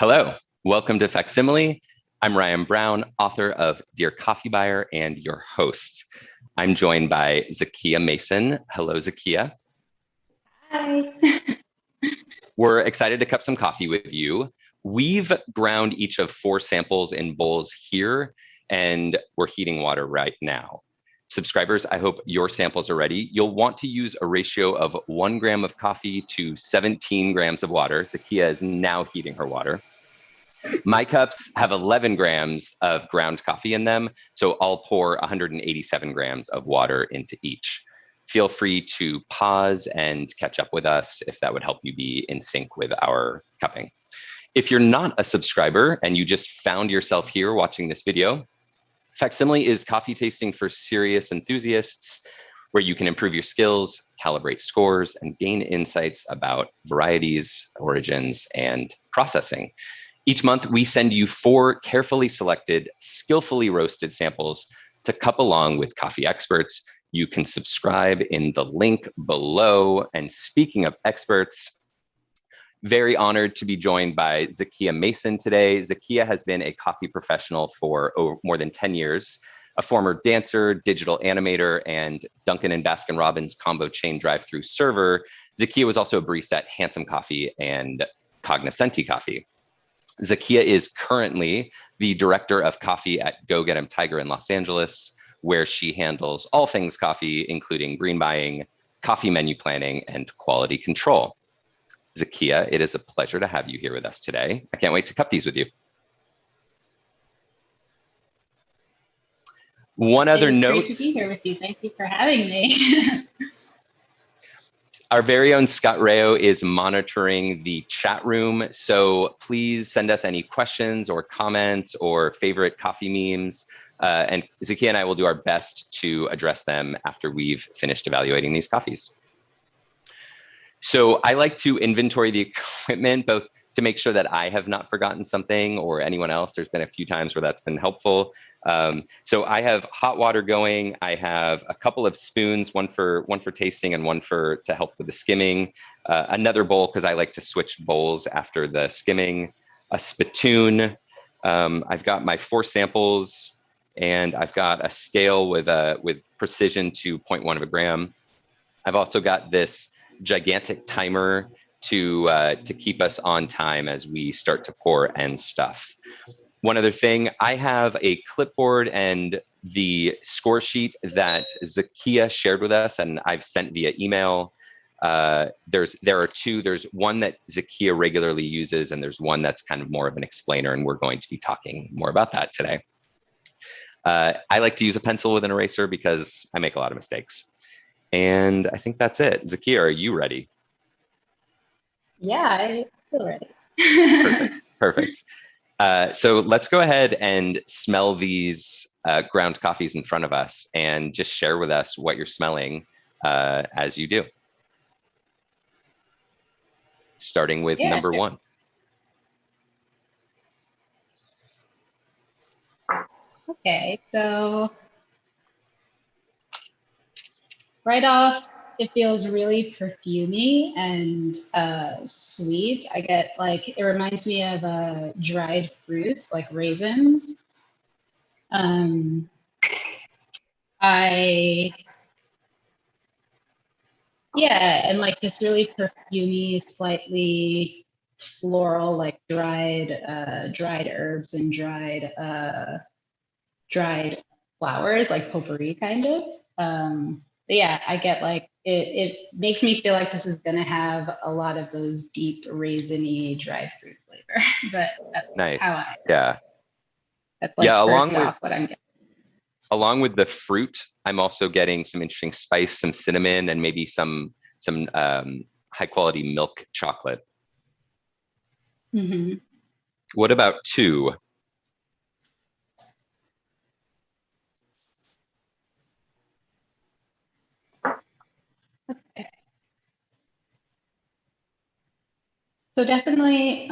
Hello, welcome to Facsimile. I'm Ryan Brown, author of Dear Coffee Buyer and your host. I'm joined by Zakiya Mason. Hello, Zakiya. Hi. We're excited to cup some coffee with you. We've ground each of 4 samples in bowls here, and we're heating water right now. Subscribers, I hope your samples are ready. You'll want to use a ratio of 1 gram of coffee to 17 grams of water. Zakiya is now heating her water. My cups have 11 grams of ground coffee in them, so I'll pour 187 grams of water into each. Feel free to pause and catch up with us if that would help you be in sync with our cupping. If you're not a subscriber and you just found yourself here watching this video, Facsimile is coffee tasting for serious enthusiasts, where you can improve your skills, calibrate scores, and gain insights about varieties, origins, and processing. Each month, we send you 4 carefully selected, skillfully roasted samples to cup along with coffee experts. You can subscribe in the link below. And speaking of experts, very honored to be joined by Zakiya Mason today. Zakiya has been a coffee professional for more than 10 years, a former dancer, digital animator, and Dunkin and Baskin-Robbins combo chain drive-through server. Zakiya was also a barista at Handsome Coffee and Cognoscenti Coffee. Zakiya is currently the director of coffee at Go Get 'Em Tiger in Los Angeles, where she handles all things coffee, including green buying, coffee menu planning, and quality control. Zakiya, it is a pleasure to have you here with us today. I can't wait to cup these with you. One other note. It's great to be here with you. Thank you for having me. Our very own Scott Rayo is monitoring the chat room, so please send us any questions or comments or favorite coffee memes, and Zakiya and I will do our best to address them after we've finished evaluating these coffees. So I like to inventory the equipment, both to make sure that I have not forgotten something or anyone else. There's been a few times where that's been helpful. So I have hot water going. I have a couple of spoons, one for tasting and one to help with the skimming. Another bowl, because I like to switch bowls after the skimming. A spittoon. I've got my 4 samples, and I've got a scale with precision to 0.1 of a gram. I've also got this gigantic timer to keep us on time as we start to pour and stuff. One other thing, I have a clipboard and the score sheet that Zakiya shared with us and I've sent via email. There are 2. There's one that Zakiya regularly uses, and there's one that's kind of more of an explainer, and we're going to be talking more about that today. I like to use a pencil with an eraser because I make a lot of mistakes. And I think that's it. Zakiya, are you ready? Yeah, I feel ready. Perfect. So let's go ahead and smell these ground coffees in front of us and just share with us what you're smelling as you do. Starting with number 1. Okay, so right off, it feels really perfumey and sweet. I get it reminds me of dried fruits like raisins. And this really perfumey, slightly floral, like dried herbs and dried flowers, like potpourri kind of. Yeah, I get it makes me feel like this is gonna have a lot of those deep raisiny dried fruit flavor. But that's nice. How that's along with what I'm getting. Along with the fruit, I'm also getting some interesting spice, some cinnamon, and maybe some high quality milk chocolate. Mm-hmm. What about 2? Okay. So definitely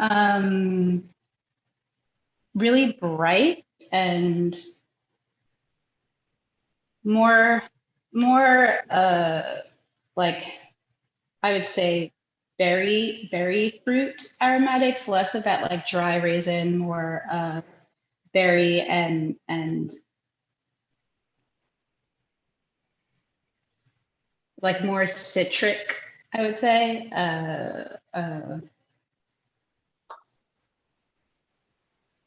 really bright and more I would say berry fruit aromatics, less of that like dry raisin, more berry and like more citric, I would say.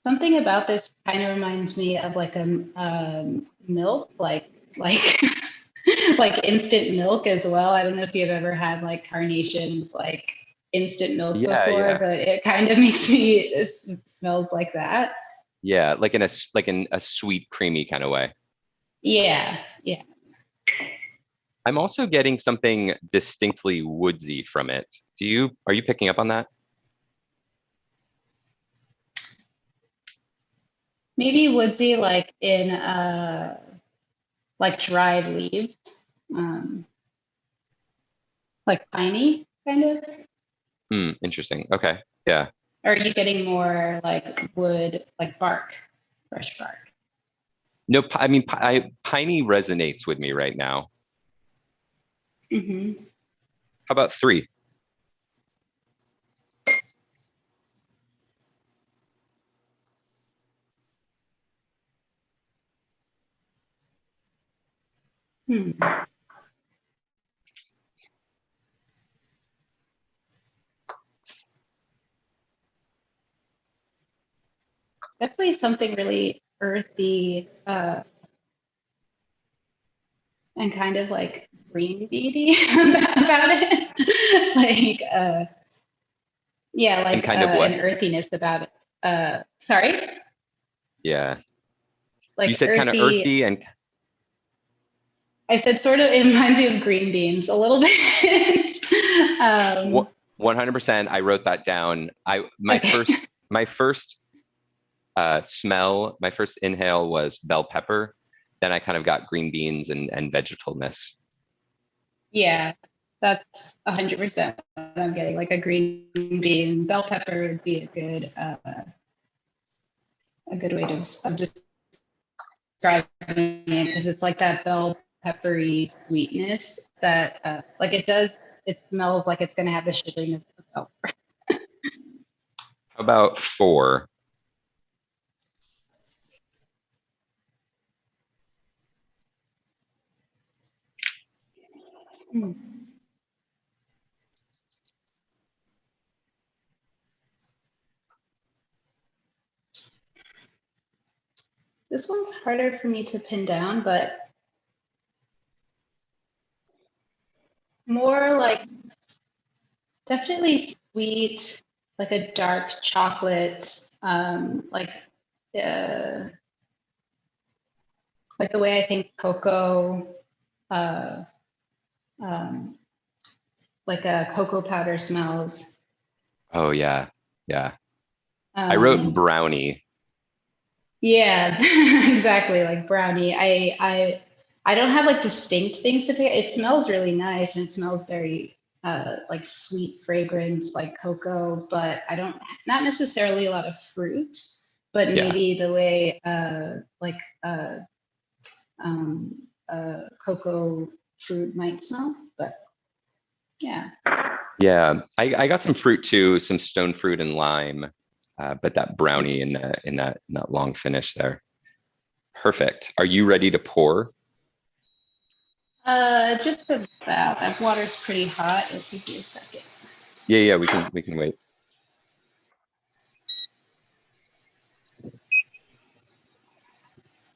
Something about this kind of reminds me of like a milk, like like instant milk as well. I don't know if you've ever had like Carnation's like instant milk Yeah, before, yeah. but it kind of makes me, it smells like that. Yeah, like in a sweet, creamy kind of way. Yeah, yeah. I'm also getting something distinctly woodsy from it. Are you picking up on that? Maybe woodsy like in like dried leaves. Um, like piney kind of. Hmm, interesting. Okay. Yeah. Or are you getting more like wood, like bark, fresh bark? No, I mean, piney resonates with me right now. Mm-hmm. How about three? Hmm. Definitely something really earthy and kind of like green beady about it. Like yeah, And like kind of what? an earthiness about it. Sorry, Yeah. You like said kind of earthy. earthy and I said sort of. It reminds me of green beans a little bit. what 100%. I wrote that down. I Okay. my first smell, my first inhale was bell pepper. Then I kind of got green beans and vegetalness. Yeah, that's 100% what I'm getting. Like a green bean, bell pepper would be a good way of describing it because it's like that bell peppery sweetness that like it does. It smells like it's going to have the sugariness of bell pepper. How about four? Hmm. This one's harder for me to pin down, but more like definitely sweet, like a dark chocolate, uh, like the way I think cocoa, uh, um, like a cocoa powder smells. Oh yeah. Yeah. I wrote Um, brownie. yeah, exactly, like brownie. I don't have like distinct things to pick. It smells really nice and it smells very like sweet fragrance, like cocoa, but I don't, not necessarily a lot of fruit, but Yeah. maybe the way like um, cocoa fruit might smell. But yeah. Yeah. I got some fruit too, some stone fruit and lime, but that brownie in that long finish there. Perfect. Are you ready to pour? Just about. That water's pretty hot. It'll take me a second. Yeah, yeah, we can wait.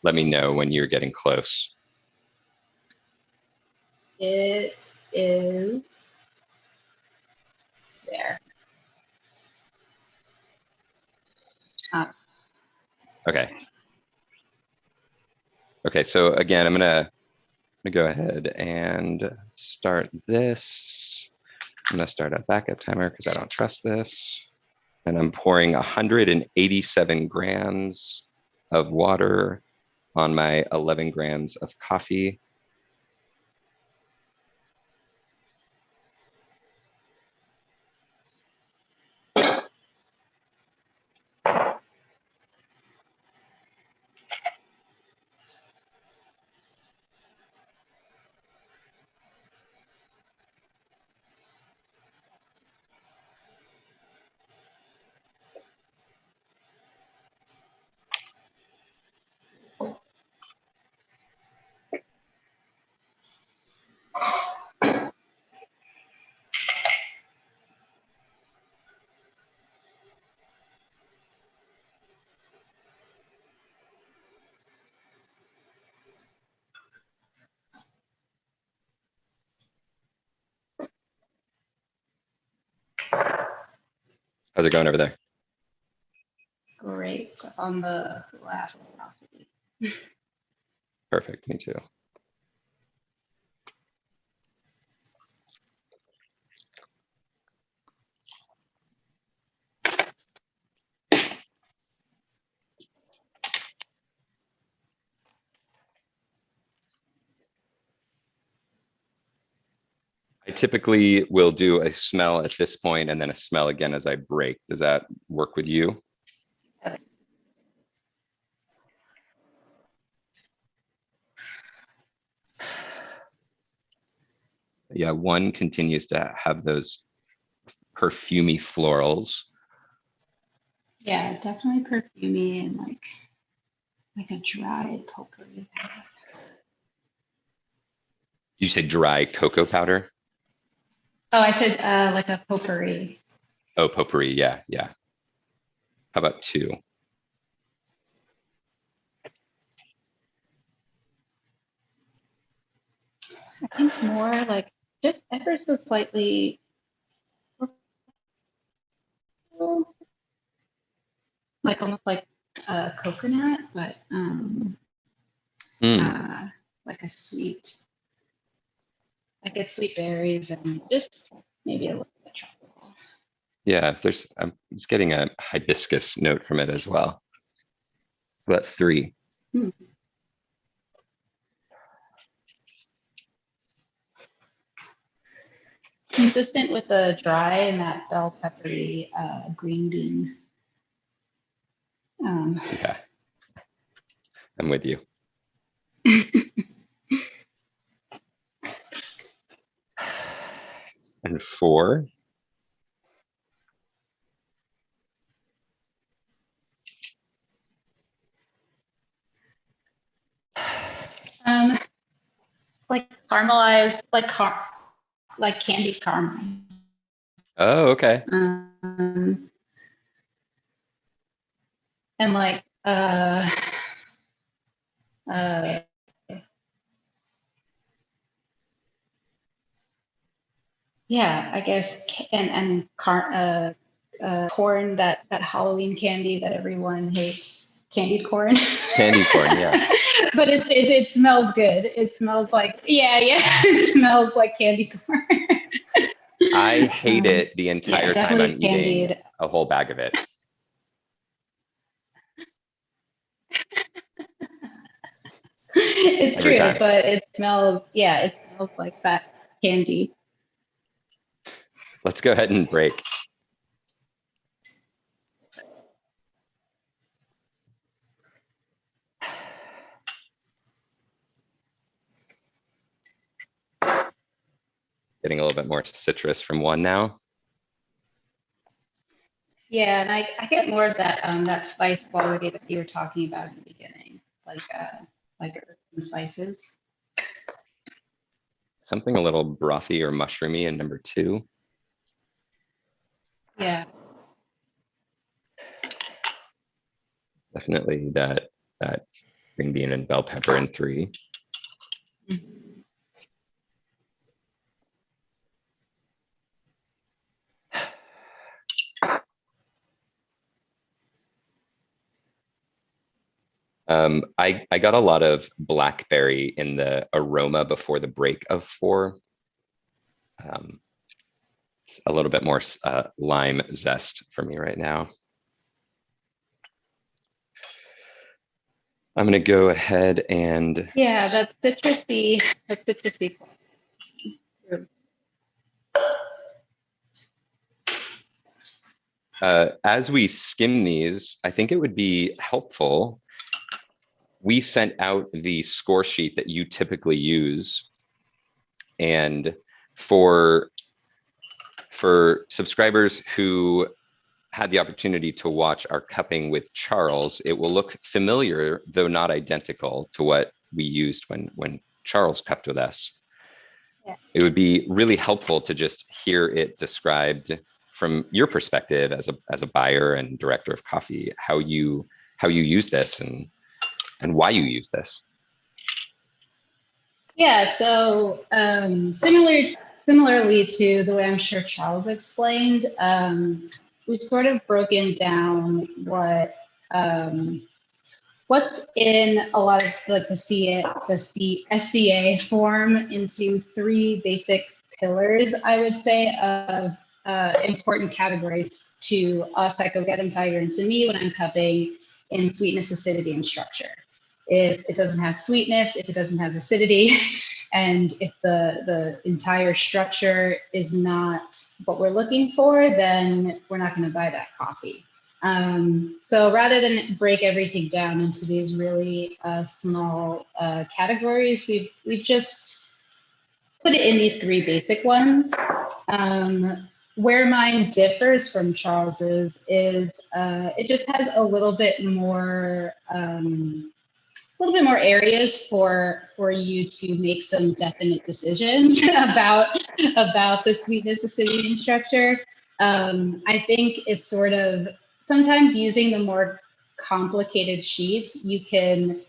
Let me know when you're getting close. It is there. Uh, Okay. Okay, so again, I'm gonna go ahead and start this. I'm gonna start a backup timer because I don't trust this. And I'm pouring 187 grams of water on my 11 grams of coffee. How's it going over there? Great. On the last coffee. Perfect, me too. I typically will do a smell at this point and then a smell again as I break. Does that work with you? Yeah, one continues to have those perfumey florals. Yeah, definitely perfumey and like a dried potpourri. You say dry cocoa powder? Oh, I said like a potpourri. Oh, potpourri, yeah, yeah. How about two? I think more like just ever so slightly like almost like coconut, but like a sweet. I get sweet berries and just maybe a little bit tropical. Yeah, I'm just getting a hibiscus note from it as well. About three. Consistent with the dry and that bell peppery green bean. Yeah, I'm with you. And four. Like caramelized, like candied caramel. Oh, okay. And like yeah, I guess and corn, that Halloween candy that everyone hates, candied corn. Candy corn, yeah. But it smells good. It smells like it smells like candy corn. I hate it the entire time I'm eating candied. a whole bag of it. It's Every true, time. but it smells like that candy. Let's go ahead and break. Getting a little bit more citrus from one now. Yeah, and I get more of that that spice quality that you were talking about in the beginning, like herbs and spices. Something a little brothy or mushroomy in number two. Yeah. Definitely that green bean and bell pepper in three. Mm-hmm. I got a lot of blackberry in the aroma before the break of four. It's a little bit more lime zest for me right now. I'm going to go ahead and that's citrusy. That's citrusy. As we skim these, I think it would be helpful. We sent out the score sheet that you typically use. And for subscribers who had the opportunity to watch our cupping with Charles, it will look familiar, though not identical to what we used when Charles cupped with us. Yeah. It would be really helpful to just hear it described from your perspective as a buyer and director of coffee, how you use this and why you use this. Yeah, so similarly to the way I'm sure Charles explained, we've sort of broken down what's in a lot of like the SCA form into three basic pillars, I would say, of important categories to us at Go Get 'em Tiger and to me when I'm cupping in sweetness, acidity, and structure. If it doesn't have sweetness, if it doesn't have acidity, and if the entire structure is not what we're looking for, then we're not going to buy that coffee. So rather than break everything down into these really small categories, we've just put it in these three basic ones. Where mine differs from Charles's is it just has a little bit more areas for you to make some definite decisions about the sweetness, acidity, and structure. I think it's sort of sometimes using the more complicated sheets, you can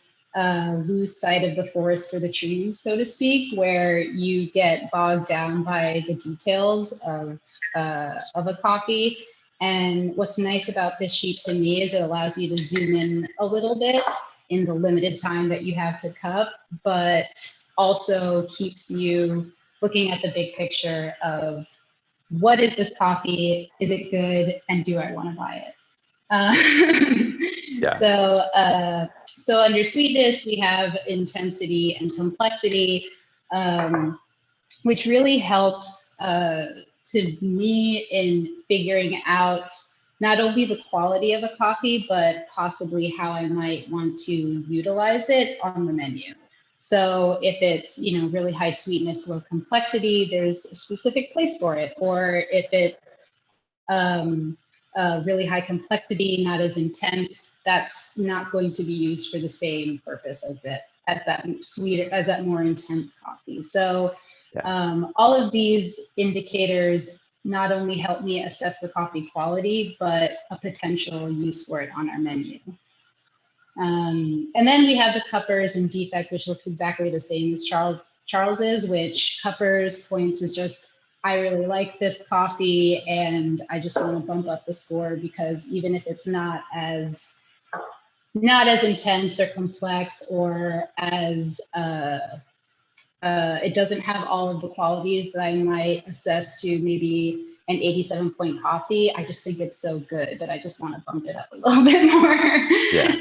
lose sight of the forest for the trees, so to speak, where you get bogged down by the details of a coffee. And what's nice about this sheet to me is it allows you to zoom in a little bit in the limited time that you have to cup, but also keeps you looking at the big picture of what is this coffee? Is it good? And do I want to buy it? Yeah. So under sweetness, we have intensity and complexity, which really helps to me in figuring out not only the quality of a coffee, but possibly how I might want to utilize it on the menu. So if it's, really high sweetness, low complexity, there's a specific place for it. Or if it's really high complexity, not as intense, that's not going to be used for the same purpose as that more intense coffee. So all of these indicators not only help me assess the coffee quality, but a potential use for it on our menu. And then we have the cuppers and defect, which looks exactly the same as Charles's, which cuppers points is just, I really like this coffee and I just want to bump up the score because even if it's not as intense or complex or as it doesn't have all of the qualities that I might assess to maybe an 87-point coffee. I just think it's so good that I just want to bump it up a little bit more.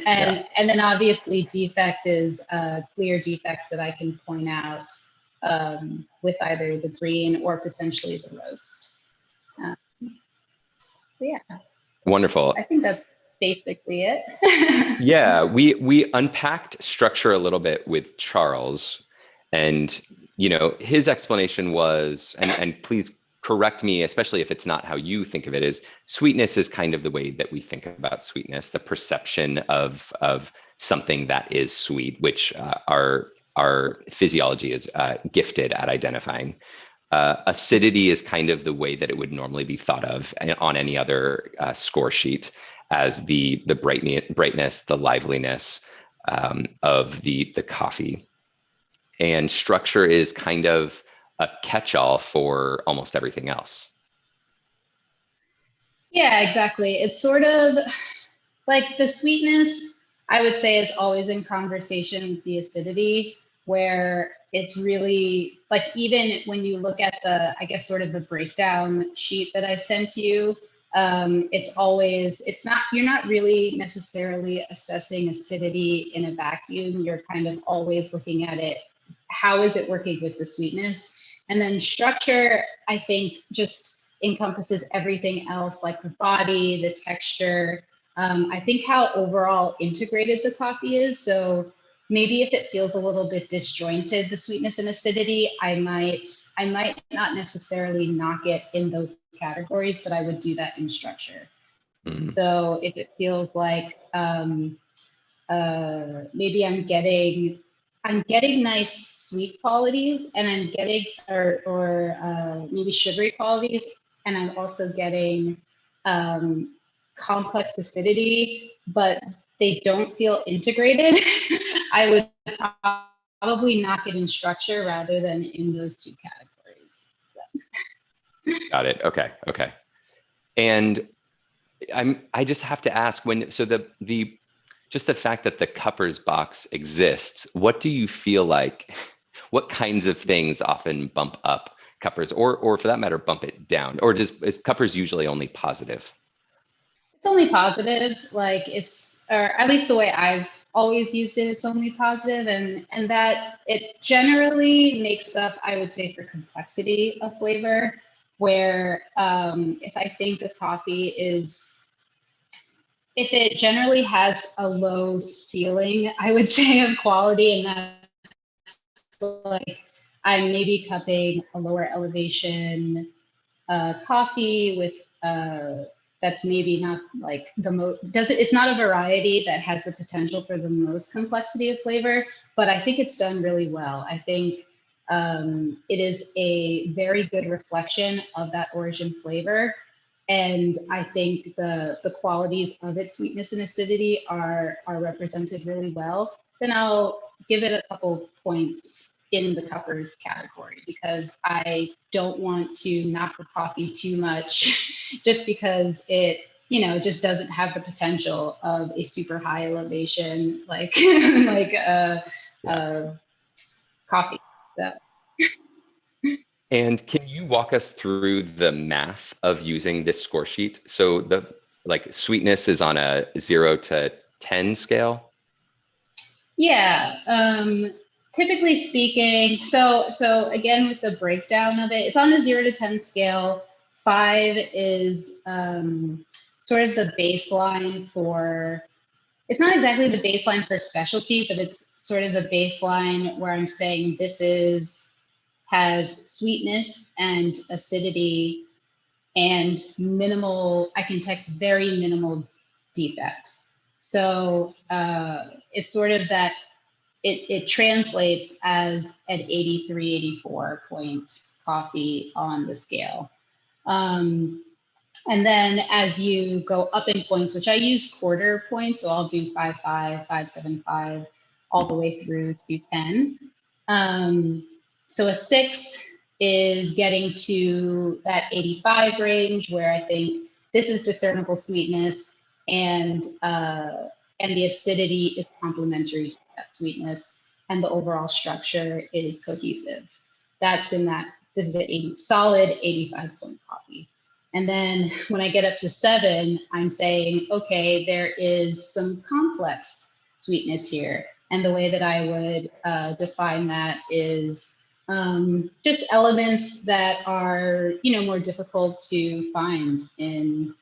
And then obviously defect is clear defects that I can point out with either the green or potentially the roast. So yeah. Wonderful. I think that's basically it. Yeah, we unpacked structure a little bit with Charles, and his explanation was, and please correct me, especially if it's not how you think of it, is sweetness is kind of the way that we think about sweetness, the perception of something that is sweet, which our physiology is gifted at identifying. Acidity is kind of the way that it would normally be thought of on any other score sheet as the brightness, the liveliness of the coffee. And structure is kind of a catch-all for almost everything else. Yeah, exactly. It's sort of like the sweetness, I would say, is always in conversation with the acidity, where it's really like, even when you look at the, I guess, sort of the breakdown sheet that I sent you, you're not really necessarily assessing acidity in a vacuum. You're kind of always looking at it, how is it working with the sweetness? And then structure, I think, just encompasses everything else, like the body, the texture. I think how overall integrated the coffee is. So maybe if it feels a little bit disjointed, the sweetness and acidity, I might not necessarily knock it in those categories, but I would do that in structure. Mm-hmm. So if it feels like maybe I'm getting nice sweet qualities, and I'm getting or maybe sugary qualities, and I'm also getting complex acidity, but they don't feel integrated, I would probably knock it in structure rather than in those two categories. Got it. Okay. And I just have to ask so the just the fact that the cuppers box exists, what do you feel like, what kinds of things often bump up cuppers or for that matter, bump it down? Or is cuppers usually only positive? It's only positive, like or at least the way I've always used it, it's only positive, and that it generally makes up, I would say, for complexity of flavor, where if I think a coffee if it generally has a low ceiling, I would say, of quality, and that's like I'm maybe cupping a lower elevation coffee with that's maybe not like the most it's not a variety that has the potential for the most complexity of flavor, but I think it's done really well. I think it is a very good reflection of that origin flavor, and I think the qualities of its sweetness and acidity are represented really well. Then I'll give it a couple points in the cuppers category because I don't want to knock the coffee too much just because it, just doesn't have the potential of a super high elevation, like, like a coffee. So. And can you walk us through the math of using this score sheet? So the sweetness is on a 0 to 10 scale? Yeah, typically speaking, so again with the breakdown of it, it's on a 0 to 10 scale. 5 is sort of the baseline for, it's not exactly the baseline for specialty, but it's sort of the baseline where I'm saying has sweetness and acidity and minimal, I can text very minimal defect. So it's sort of that it translates as an 83, 84 point coffee on the scale. And then as you go up in points, which I use quarter points, so I'll do 5.5, 5.75, all the way through to 10. So a 6 is getting to that 85 range where I think this is discernible sweetness and the acidity is complementary to that sweetness and the overall structure is cohesive. That's in that, this is a solid 85 point coffee. And then when I get up to 7, I'm saying, okay, there is some complex sweetness here. And the way that I would define that is just elements that are, more difficult to find in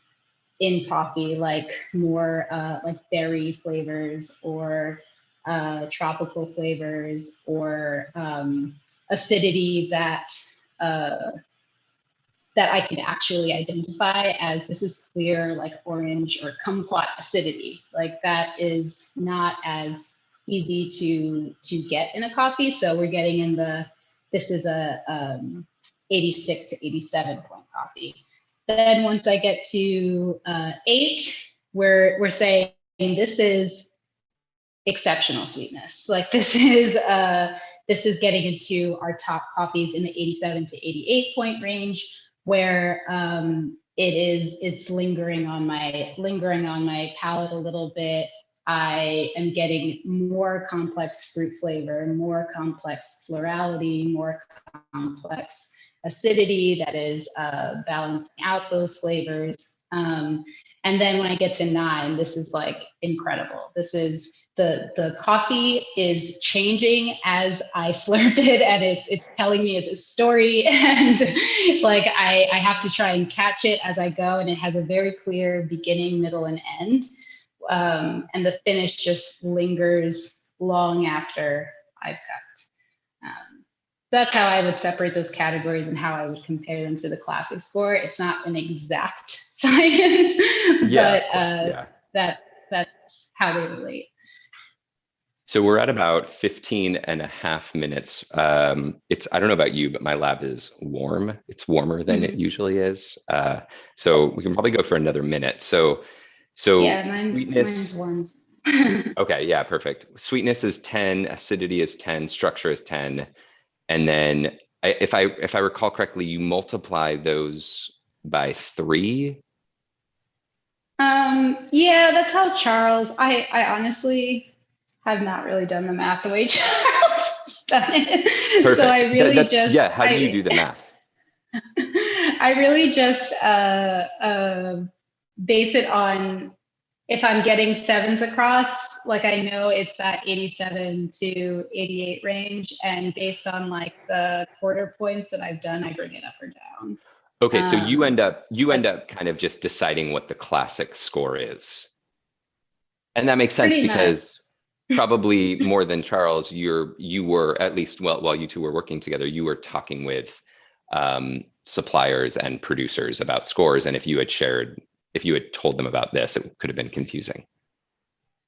coffee, like more like berry flavors or tropical flavors or acidity that that I can actually identify as this is clear, like orange or kumquat acidity. Like that is not as easy to get in a coffee. So we're getting in this is a 86 to 87 point coffee. Then once I get to 8, we're saying this is exceptional sweetness. Like this is getting into our top coffees in the 87 to 88 point range, where it's lingering on my palate a little bit. I am getting more complex fruit flavor, more complex florality, more complex acidity that is balancing out those flavors. And then when I get to 9, this is like incredible. This is the coffee is changing as I slurp it, and it's telling me this story, and like I have to try and catch it as I go, and it has a very clear beginning, middle, and end, and the finish just lingers long after I've cupped. That's how I would separate those categories and how I would compare them to the classic score. It's not an exact science, Yeah, but that's how they relate. So we're at about 15 and a half minutes. I don't know about you, but my lab is warm. It's warmer than it usually is. So we can probably go for another minute. So yeah, mine's warm. Okay, yeah, perfect. Sweetness is 10, acidity is 10, structure is 10. And then if I recall correctly, you multiply those by 3. Yeah, that's how Charles, I honestly have not really done the math the way Charles has done it. So I Perfect. really Yeah. How do you do the math? I really just base it on if I'm getting sevens across, like I know it's that 87 to 88 range, and based on like the quarter points that I've done, I bring it up or down. Okay, so you end That's up kind of just deciding what the classic score is. And that makes sense pretty much. because probably more than Charles, you were at least, well, while you two were working together, you were talking with suppliers and producers about scores. And if you had told them about this, it could have been confusing.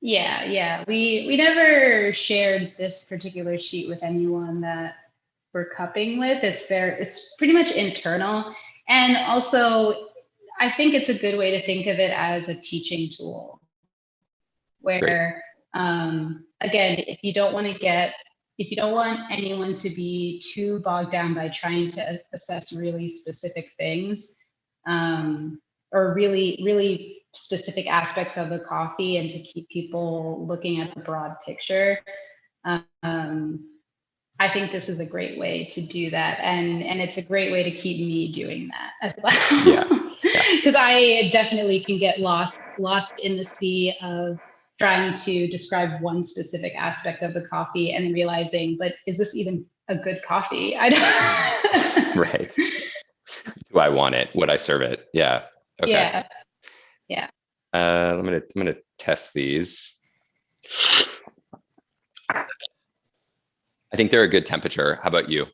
Yeah. We never shared this particular sheet with anyone that we're cupping with. It's pretty much internal. And also I think it's a good way to think of it as a teaching tool Great. where again, if you don't want anyone to be too bogged down by trying to assess really specific things, or really specific aspects of the coffee, and to keep people looking at the broad picture, I think this is a great way to do that. And it's a great way to keep me doing that as well. Yeah. Because I definitely can get lost in the sea of trying to describe one specific aspect of the coffee and realizing, but is this even a good coffee? I don't. Right. Do I want it? Would I serve it? Yeah. Okay. Yeah. I'm gonna test these. I think they're a good temperature. How about you?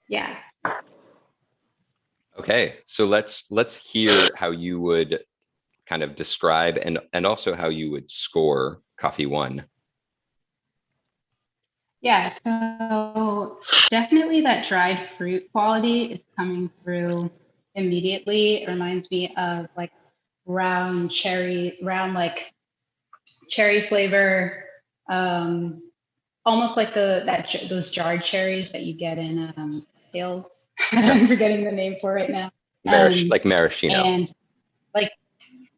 Yeah. Okay, so let's hear how you would kind of describe and also how you would score coffee one. Yeah, so definitely that dried fruit quality is coming through immediately. It reminds me of like round like cherry flavor, almost like those jarred cherries that you get in sales. Yeah. I'm forgetting the name for it now. Like maraschino. And like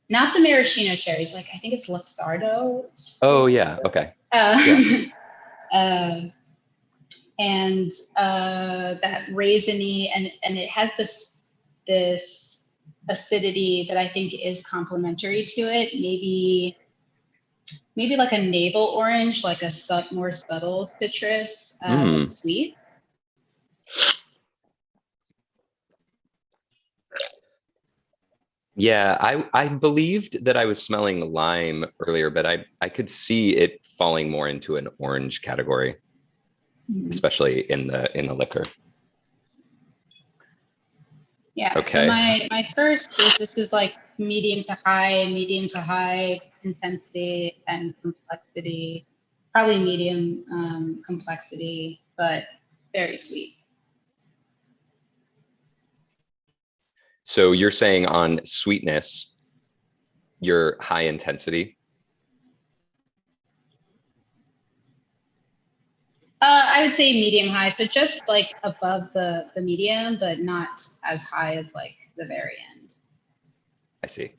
not the maraschino cherries, like I think it's Luxardo. Oh yeah. Okay. Yeah. Um, uh, and that raisiny, and it has this acidity that I think is complementary to it. Maybe like a navel orange, like a more subtle citrus, but sweet. Yeah, I believed that I was smelling lime earlier, but I could see it falling more into an orange category, Mhm. especially in the liquor. Yeah. So Okay. my first is this is like medium to high intensity and complexity, probably medium complexity, but very sweet. So you're saying on sweetness, you're high intensity. I would say medium high, so just like above the medium, but not as high as like the very end. I see.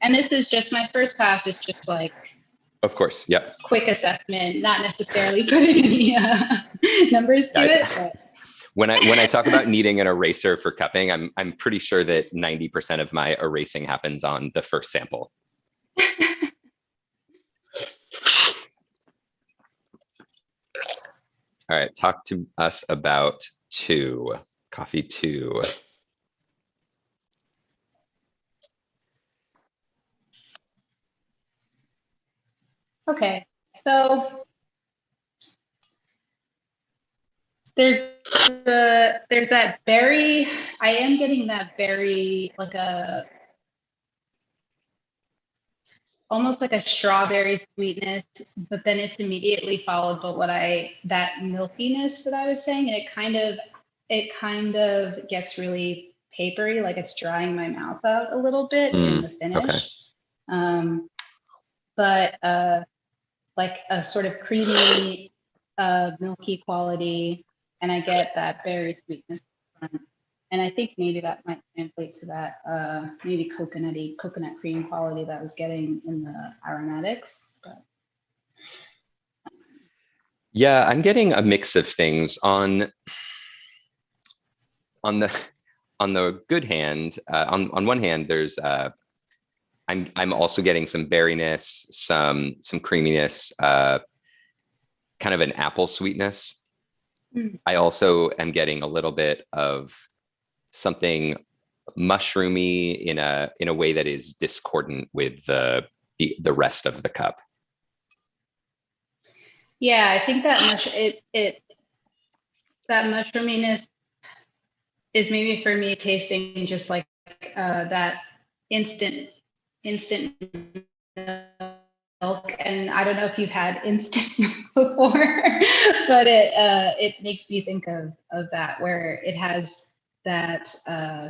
And this is just my first pass. Is just like Of course. Yep. quick assessment, not necessarily putting any numbers to it. But. When I talk about needing an eraser for cupping, I'm pretty sure that 90% of my erasing happens on the first sample. All right, talk to us about coffee two. Okay, so there's that berry. I am getting that berry, like almost like a strawberry sweetness, but then it's immediately followed by that milkiness that I was saying, and it kind of gets really papery, like it's drying my mouth out a little bit in the finish. Okay. But like a sort of creamy, milky quality, and I get that berry sweetness. And I think maybe that might translate to that maybe coconut cream quality that I was getting in the aromatics. But. Yeah, I'm getting a mix of things on the good hand. On one hand, there's I'm also getting some berryness, some creaminess, kind of an apple sweetness. I also am getting a little bit of something mushroomy in a way that is discordant with the rest of the cup. Yeah, I think that that mushroominess is maybe for me tasting just like that instant milk. And I don't know if you've had instant milk before, but it makes me think of that, where it has that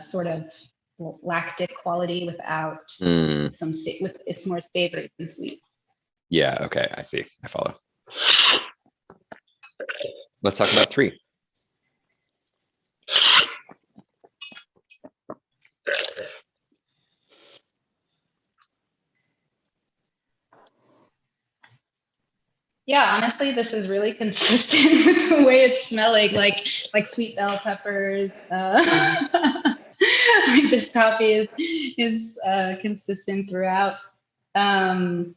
sort of lactic quality without it's more savory than sweet. Yeah, okay, I see. I follow. Let's talk about 3. Yeah, honestly, this is really consistent with the way it's smelling, like sweet bell peppers. Like this coffee is consistent throughout, and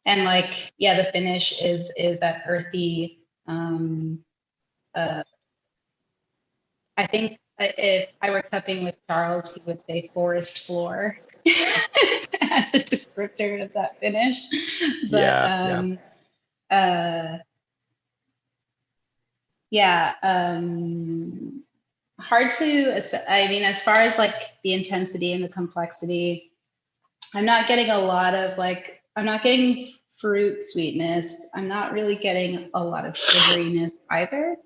like the finish is that earthy. I think if I were cupping with Charles, he would say forest floor as a descriptor of that finish. But hard to, I mean, as far as like the intensity and the complexity, I'm not getting a lot of I'm not getting fruit sweetness. I'm not really getting a lot of sugariness either.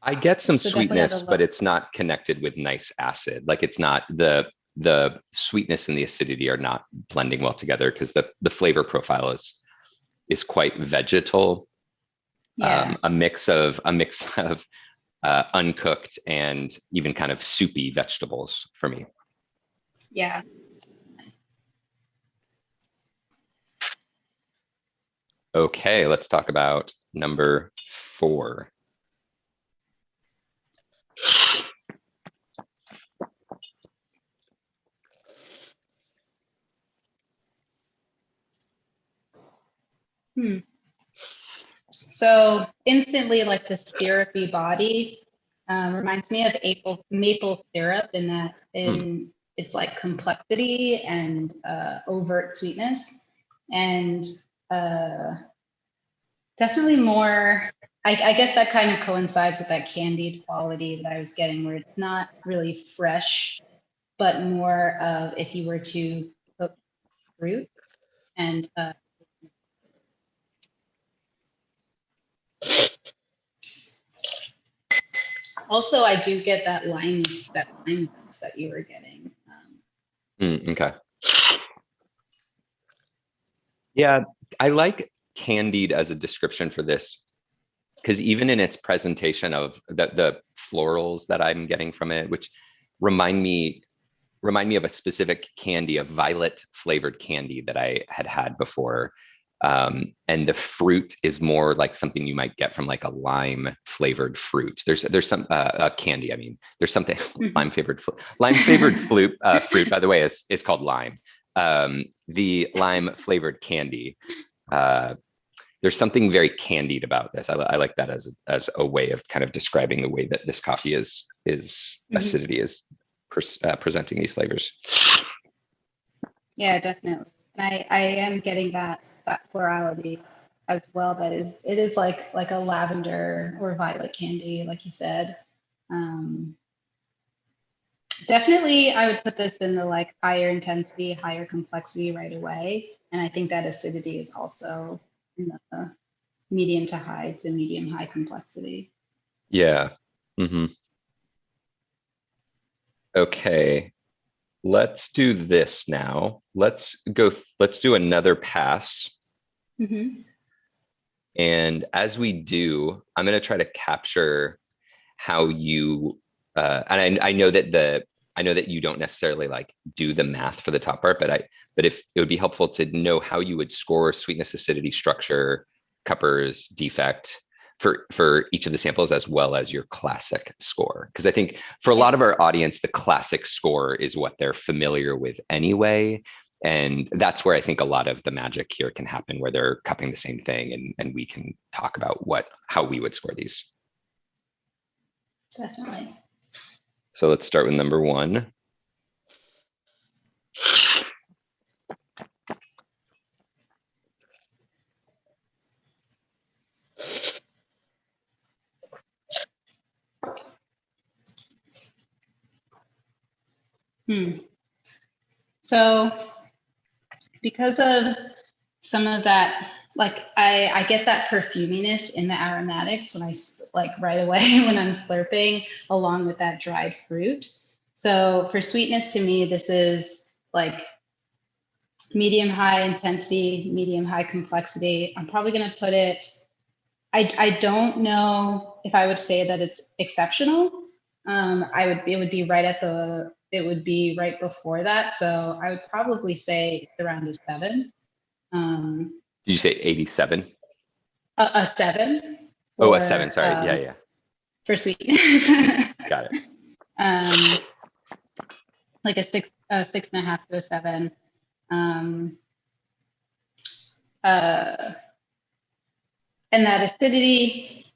I get some sweetness, but it's not connected with nice acid. Like it's not the sweetness and the acidity are not blending well together because the flavor profile is quite vegetal. Yeah. A mix of uncooked and even kind of soupy vegetables for me. Yeah. Okay, let's talk about number 4. So instantly, like the syrupy body reminds me of maple syrup in that it's like complexity and overt sweetness, and definitely more. I guess that kind of coincides with that candied quality that I was getting, where it's not really fresh, but more of if you were to cook fruit and also I do get that lime zest that you were getting. Okay. Yeah, I like candied as a description for this because even in its presentation of the florals that I'm getting from it, which remind me of a specific candy, a violet flavored candy that I had before. And the fruit is more like something you might get from like a lime flavored fruit. There's some candy. I mean, there's something lime flavored fruit, by the way, is called lime. The lime flavored candy. There's something very candied about this. I like that as a way of kind of describing the way that this coffee is acidity is presenting these flavors. Yeah, definitely. I am getting that plurality as well. It is like a lavender or violet candy, like you said. Definitely, I would put this in the like higher intensity, higher complexity right away. And I think that acidity is also in the medium to high to medium high complexity. Yeah. Okay. Let's do this now. Let's do another pass. And as we do, I'm going to try to capture how you, and I know that you don't necessarily like do the math for the top part, but if it would be helpful to know how you would score sweetness, acidity, structure, cuppers, defect for each of the samples, as well as your classic score. Because I think for a lot of our audience, the classic score is what they're familiar with anyway. And that's where I think a lot of the magic here can happen, where they're cupping the same thing, and we can talk about how we would score these. Definitely. So let's start with number 1. So because of some of that, like I get that perfuminess in the aromatics when I like right away when I'm slurping along with that dried fruit. So for sweetness, to me, this is like medium high intensity, medium high complexity. I'm probably going to put it, I don't know if I would say that it's exceptional. It would be right before that. So I would probably say it's around a 7. Did you say 87? A 7. Oh, a 7. Sorry. Yeah. For sweetness. Got it. Like a 6.5 to a 7. And that acidity,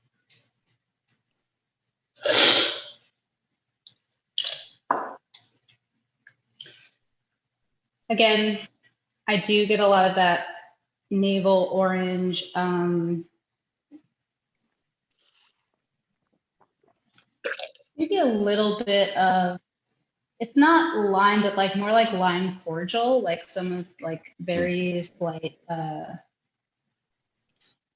again, I do get a lot of that navel orange. Maybe a little bit of, it's not lime, but like more like lime cordial, like some of like very slight,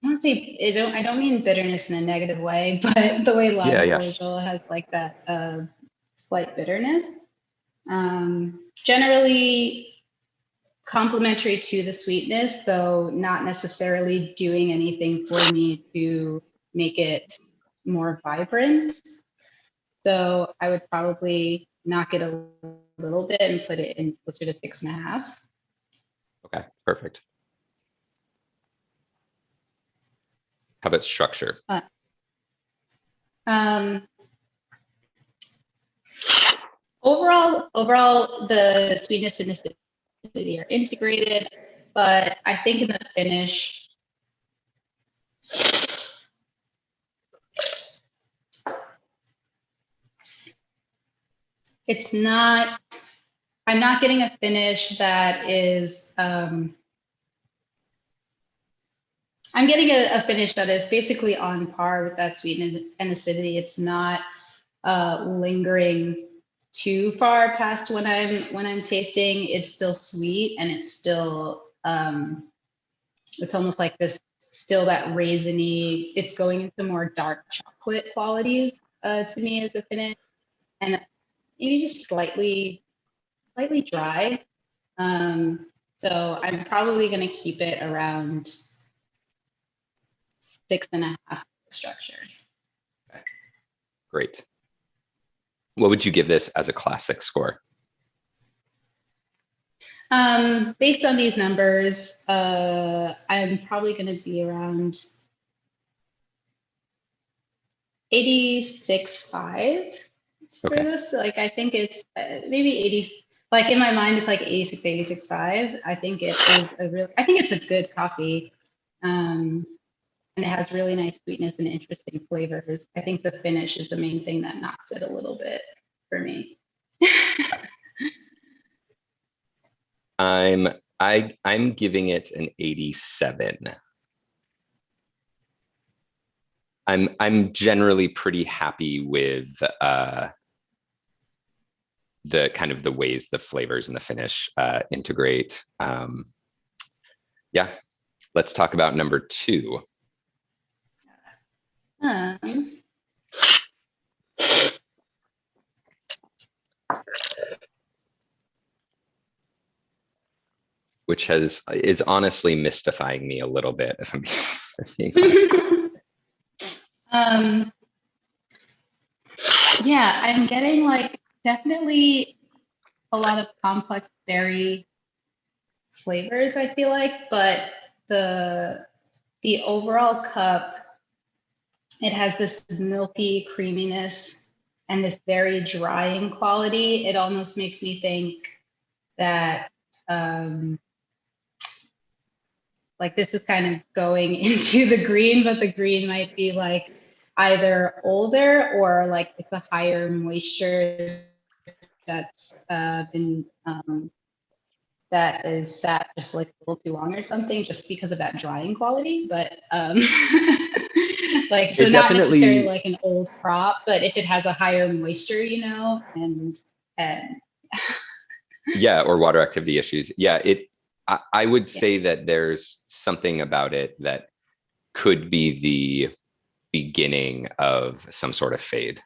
I want to say, I don't mean bitterness in a negative way, but the way lime cordial has like that slight bitterness. Generally complementary to the sweetness, though not necessarily doing anything for me to make it more vibrant. So I would probably knock it a little bit and put it in closer to 6.5. Okay, perfect. How about structure? Overall, the sweetness and acidity are integrated, but I think in the finish, it's not, I'm not getting a finish that is, I'm getting a finish that is basically on par with that sweetness and acidity. It's not lingering too far past when I'm tasting. It's still sweet, and it's still it's almost like this, still that raisiny. It's going into more dark chocolate qualities to me as a finish, and maybe just slightly dry. So I'm probably going to keep it around 6.5 structure. Okay. Great. What would you give this as a classic score? Based on these numbers, I'm probably going to be around 86.5 for this. Like, I think it's maybe 80. Like in my mind, it's like 86, 86.5. I think it is I think it's a good coffee. And it has really nice sweetness and interesting flavors. I think the finish is the main thing that knocks it a little bit for me. I'm giving it an 87. I'm generally pretty happy with the kind of the ways the flavors and the finish integrate. Yeah, let's talk about number 2. Which is honestly mystifying me a little bit, if I'm being honest. Yeah, I'm getting like definitely a lot of complex berry flavors, I feel like, but the overall cup, it has this milky creaminess and this very drying quality. It almost makes me think that like this is kind of going into the green, but the green might be like either older or like it's a higher moisture that's been that is sat just like a little too long or something, just because of that drying quality. But like, so It not necessarily definitely, like an old crop, but if it has a higher moisture, and yeah, or water activity issues. Yeah, I would yeah, say that there's something about it that could be the beginning of some sort of fade.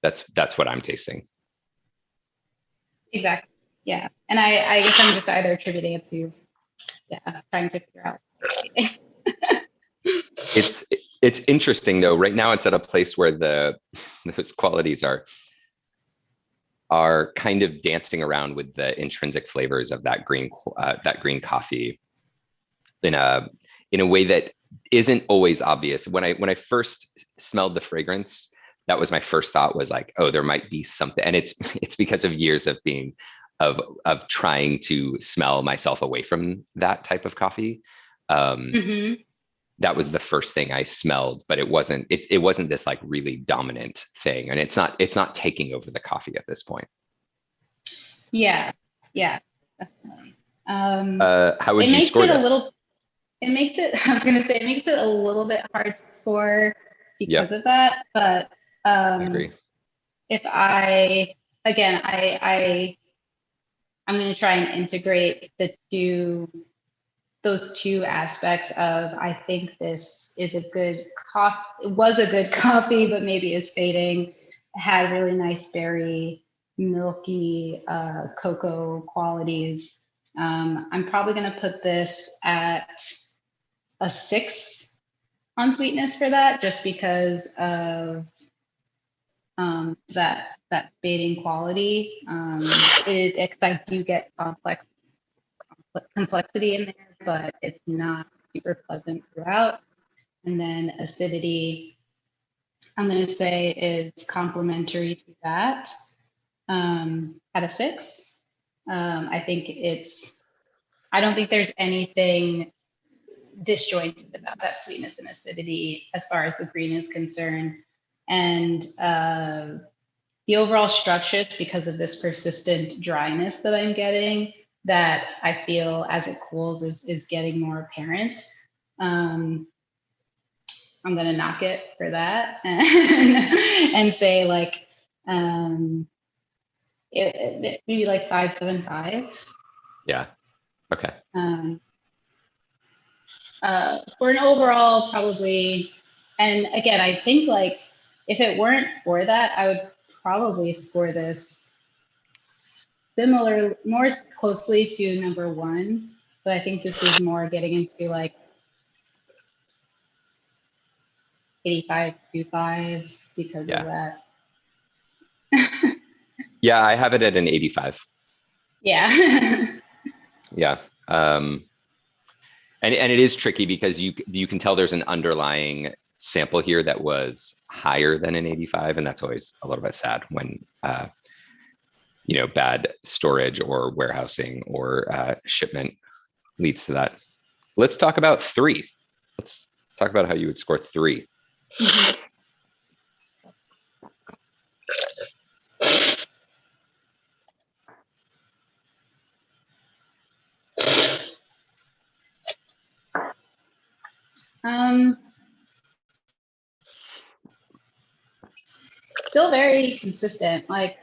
That's what I'm tasting. exactly. Yeah. And I guess I'm just either attributing it to, yeah, trying to figure out. It's it's interesting though. Right now, it's at a place where those qualities are kind of dancing around with the intrinsic flavors of that green coffee in a way that isn't always obvious. When I first smelled the fragrance, that was my first thought, was like, oh, there might be something, and it's because of years of being of trying to smell myself away from that type of coffee. Mm-hmm. That was the first thing I smelled, but it wasn't this like really dominant thing, and it's not taking over the coffee at this point. Yeah. Yeah. Definitely. How would It you makes score it a this? little, it makes it, I was going to say, it makes it a little bit hard to score because Yep, of that. But I agree. if again, I'm going to try and integrate those two aspects of, I think this is a good coffee, it was a good coffee, but maybe is fading. It had really nice berry, milky cocoa qualities. I'm probably going to put this at a 6 on sweetness for that, just because of that fading quality. I do get complexity in there, but it's not super pleasant throughout. And then acidity, I'm going to say, is complementary to that at a 6. I don't think there's anything disjointed about that sweetness and acidity as far as the green is concerned. And the overall structure, is because of this persistent dryness that I'm getting, that I feel as it cools is getting more apparent. I'm going to knock it for that and say like maybe like 5.75. Yeah. Okay. For an overall, probably, and again, I think like if it weren't for that, I would probably score this similar, more closely to number 1. But I think this is more getting into like 85.25 because of Yeah. that. Yeah, I have it at an 85. Yeah. Yeah. And it is tricky because you can tell there's an underlying sample here that was higher than an 85, and that's always a little bit sad when bad storage or warehousing or shipment leads to that. Let's talk about 3. Let's talk about how you would score 3. Mhm. Still very consistent. Like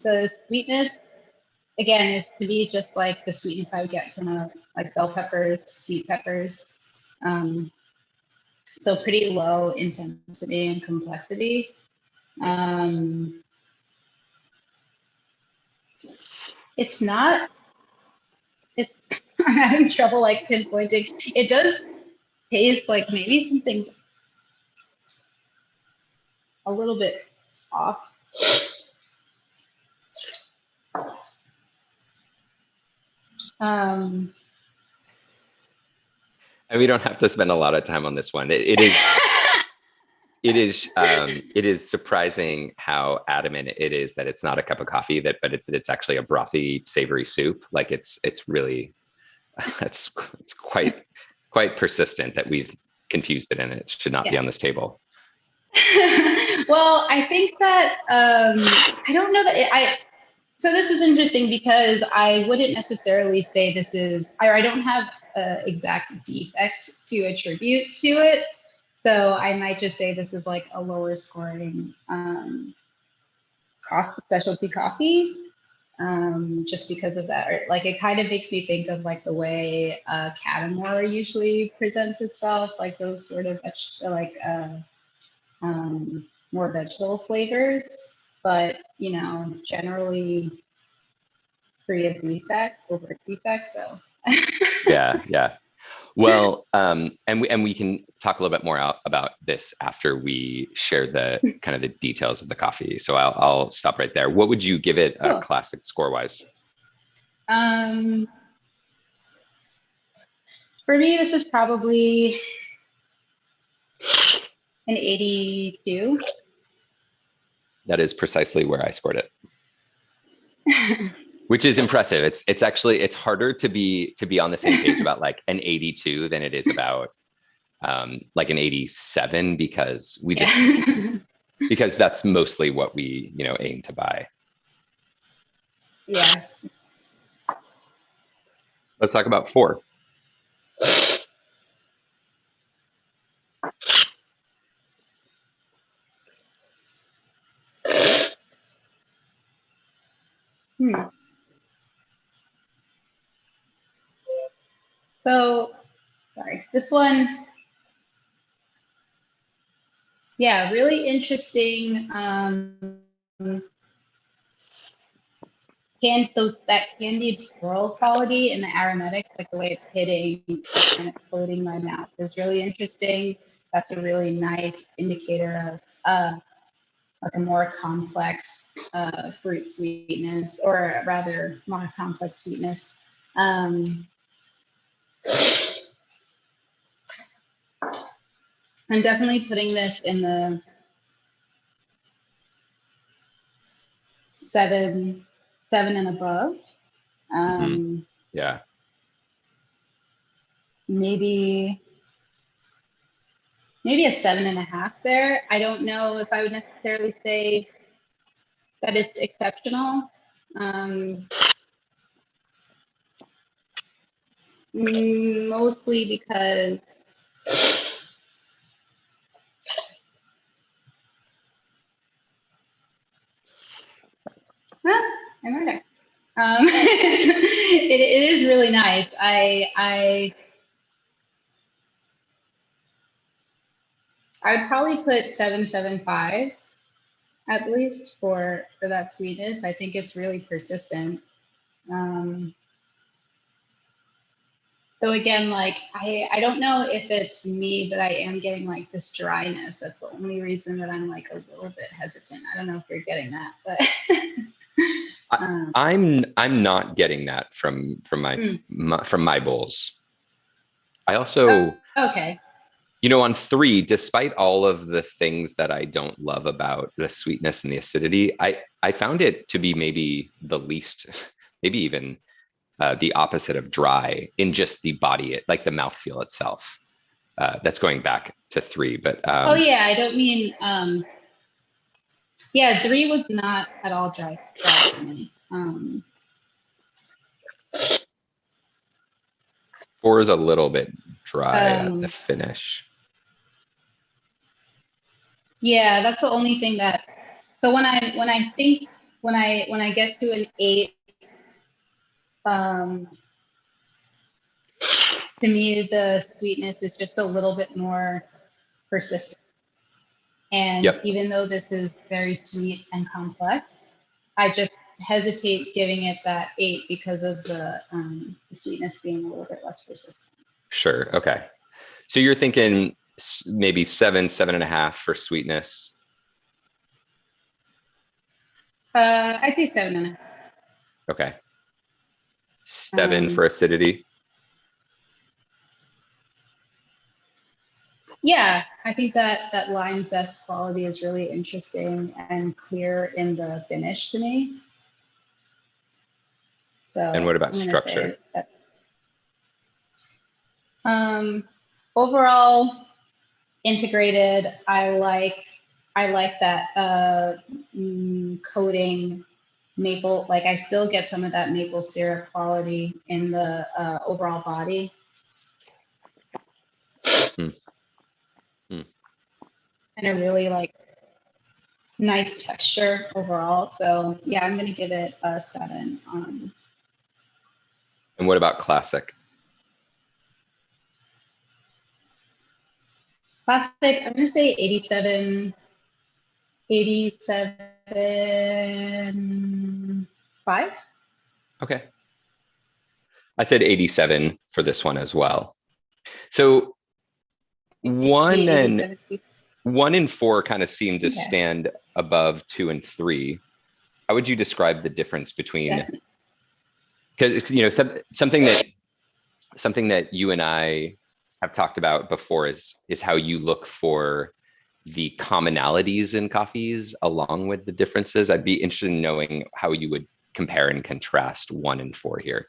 the sweetness, again, is to be just like the sweetness I would get from like bell peppers, sweet peppers. So pretty low intensity and complexity. It's not, it's, I'm having trouble like pinpointing. It does taste like maybe something's a little bit off. And we don't have to spend a lot of time on this one. It is it is surprising how adamant it is that it's not a cup of coffee, but it's actually a brothy, savory soup. Like it's really it's quite persistent that we've confused it and it should not be on this table. Well, I think that I don't know that so this is interesting because I wouldn't necessarily say this is, I don't have an exact defect to attribute to it. So I might just say this is like a lower scoring specialty coffee, just because of that. Or, like, it kind of makes me think of like the way Catamore usually presents itself, like those sort of more vegetable flavors, but you know, generally free of defect, over defect. So yeah. Well, and we can talk a little bit more about this after we share the kind of the details of the coffee. So I'll stop right there. What would you give it classic score wise? For me, this is probably an 82. That is precisely where I scored it. Which is impressive. It's actually, it's harder to be on the same page about like an 82 than it is about like an 87, because we just because that's mostly what we aim to buy. Yeah. Let's talk about 4. So, sorry, this one, yeah, really interesting. That candied floral quality and the aromatics, like the way it's hitting, kind of coating my mouth, is really interesting. That's a really nice indicator of like a more complex fruit sweetness, or rather more complex sweetness. I'm definitely putting this in the 7 and above. Yeah. Maybe a 7.5 there. I don't know if I would necessarily say that it's exceptional. Mostly because I'm right there. It is really nice. I would probably put 7.75 at least for that sweetness. I think it's really persistent. So again, like I don't know if it's me, but I am getting like this dryness. That's the only reason that I'm like a little bit hesitant. I don't know if you're getting that, but I'm not getting that from my bowls. I also okay. On 3, despite all of the things that I don't love about the sweetness and the acidity, I found it to be maybe the least, maybe even the opposite of dry in just the body, like the mouthfeel itself. That's going back to 3, but oh yeah, I don't mean yeah, 3 was not at all dry for me. 4 is a little bit dry at the finish. Yeah, that's the only thing that. So when I get to an 8, to me the sweetness is just a little bit more persistent. And even though this is very sweet and complex, I just hesitate giving it that 8 because of the sweetness being a little bit less persistent. Sure. Okay. So you're thinking maybe 7.5 for sweetness. I'd say 7.5. Okay. 7 for acidity. Yeah, I think that lime zest quality is really interesting and clear in the finish to me. So And what about I'm gonna structure? say that. Overall, integrated. I like that coating maple. Like I still get some of that maple syrup quality in the overall body. And a really like nice texture overall. So yeah, I'm gonna give it a 7. And what about classic? Classic, I'm gonna say 87, 87.5. Okay. I said 87 for this one as well. So 1 and 4 kind of seem to stand above 2 and 3. How would you describe the difference between? Because something that you and I have talked about before is how you look for the commonalities in coffees along with the differences. I'd be interested in knowing how you would compare and contrast 1 and 4 here.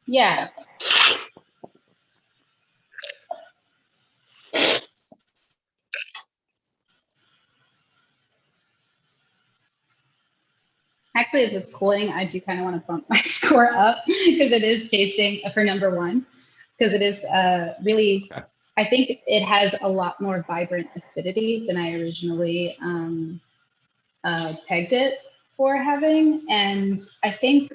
Yeah. Actually, as it's cooling, I do kind of want to bump my score up because it is tasting for number 1, because it is really, I think it has a lot more vibrant acidity than I originally pegged it for having. And I think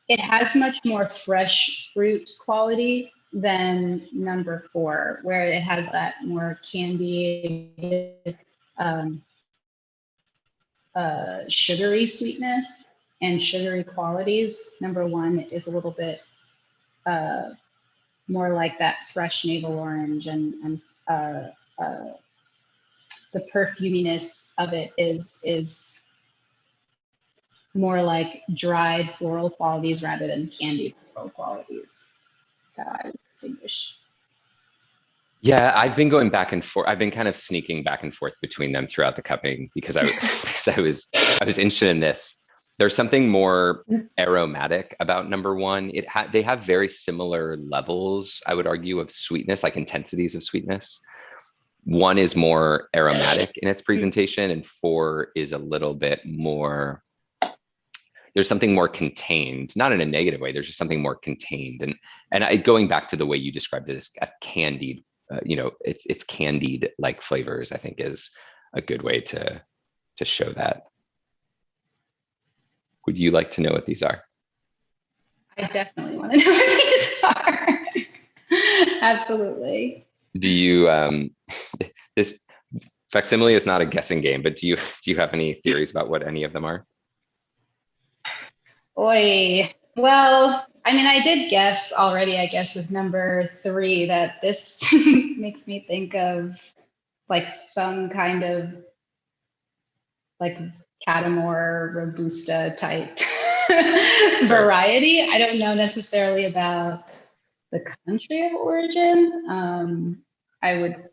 it has much more fresh fruit quality than number 4, where it has that more candied, sugary sweetness and sugary qualities. Number 1 is a little bit more like that fresh navel orange, and the perfuminess of it is more like dried floral qualities rather than candied floral qualities. That's how I would distinguish. Yeah, I've been going back and forth. I've been kind of sneaking back and forth between them throughout the cupping because I was interested in this. There's something more aromatic about number 1. They have very similar levels, I would argue, of sweetness, like intensities of sweetness. 1 is more aromatic in its presentation, and 4 is a little bit more. There's something more contained, not in a negative way. There's just something more contained, and going back to the way you described it as a candied. It's candied like flavors, I think, is a good way to show that. Would you like to know what these are? I definitely want to know what these are. Absolutely. Do you this Facsimile is not a guessing game, but do you have any theories about what any of them are? Oy. Well, I mean, I did guess already, I guess, with number 3 that this makes me think of like some kind of like Catamore Robusta type variety. I don't know necessarily about the country of origin. I would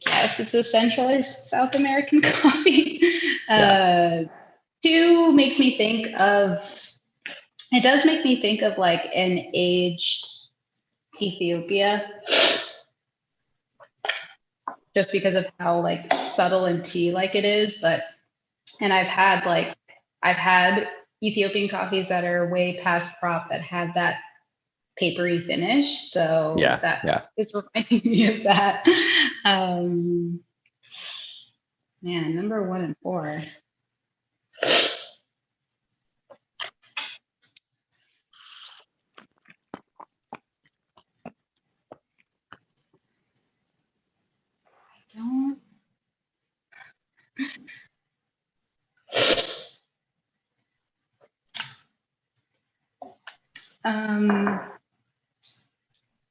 guess it's a Central or South American coffee. Yeah. 2 makes me think of, it does make me think of like an aged Ethiopia, just because of how like subtle and tea like it is. And I've had Ethiopian coffees that are way past crop that have that papery finish. So it's reminding me of that. Man, number 1 and 4. Um,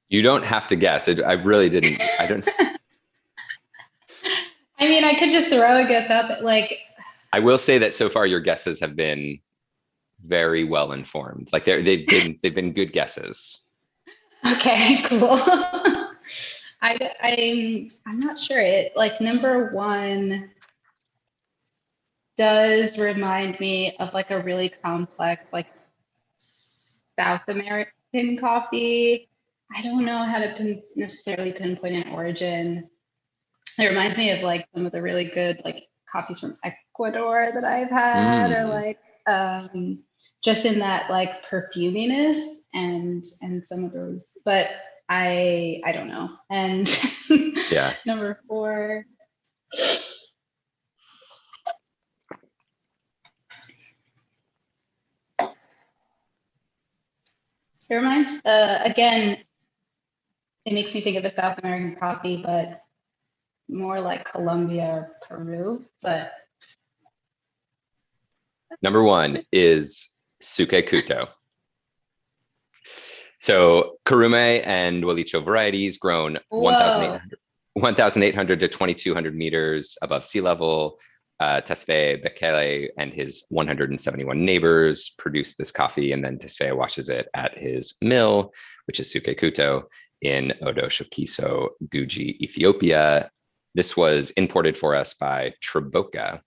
You don't have to guess. I really didn't. I don't. I mean, I could just throw a guess out, but like. I will say that so far your guesses have been very well informed. Like they've been good guesses. Okay, cool. I'm not sure. It like number one does remind me of like a really complex like South American coffee. I don't know how to necessarily pinpoint an origin. It reminds me of like some of the really good like coffees from Ecuador that I've had, or like just in that like perfuminess and some of those. But I don't know. And Yeah. number four. It reminds again, it makes me think of a South American coffee, but more like Colombia or Peru. But number one is Suke Quto. So Kurume and Welicho varieties grown 1,800 to 2,200 meters above sea level. Tesfaye Bekele and his 171 neighbors produce this coffee, and then Tesfaye washes it at his mill, which is Suke Quto in Odo Shakisso, Guji, Ethiopia. This was imported for us by Trabocca.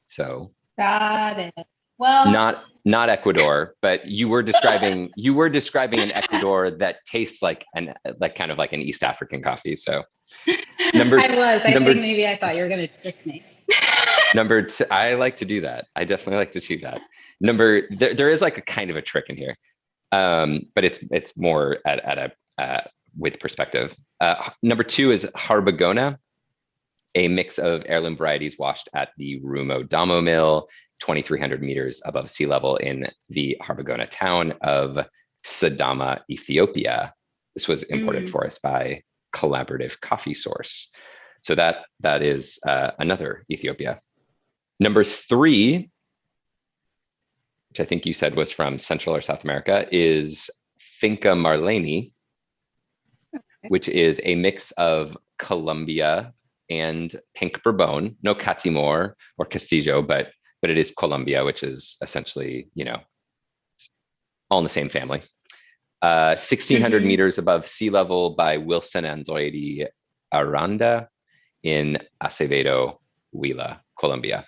So got it. Well, not Ecuador, but you were describing an Ecuador that tastes like kind of like an East African coffee. So I think maybe I thought you were going to trick me. Number two, I like to do that. I definitely like to do that. There is like a kind of a trick in here, but it's more at a with perspective. Number two is Harbegona, a mix of heirloom varieties washed at the Rumodamo mill, 2,300 meters above sea level in the Harbegona town of Sidama, Ethiopia. This was imported for us by Collaborative Coffee Source. So that is another Ethiopia. Number three, which I think you said was from Central or South America, is Finca Marlene, which is a mix of Colombia and Pink Bourbon. No Catimor or Castillo, but it is Colombia, which is essentially, all in the same family. 1,600 meters above sea level by Wilson Androidi Aranda in Acevedo, Huila, Colombia.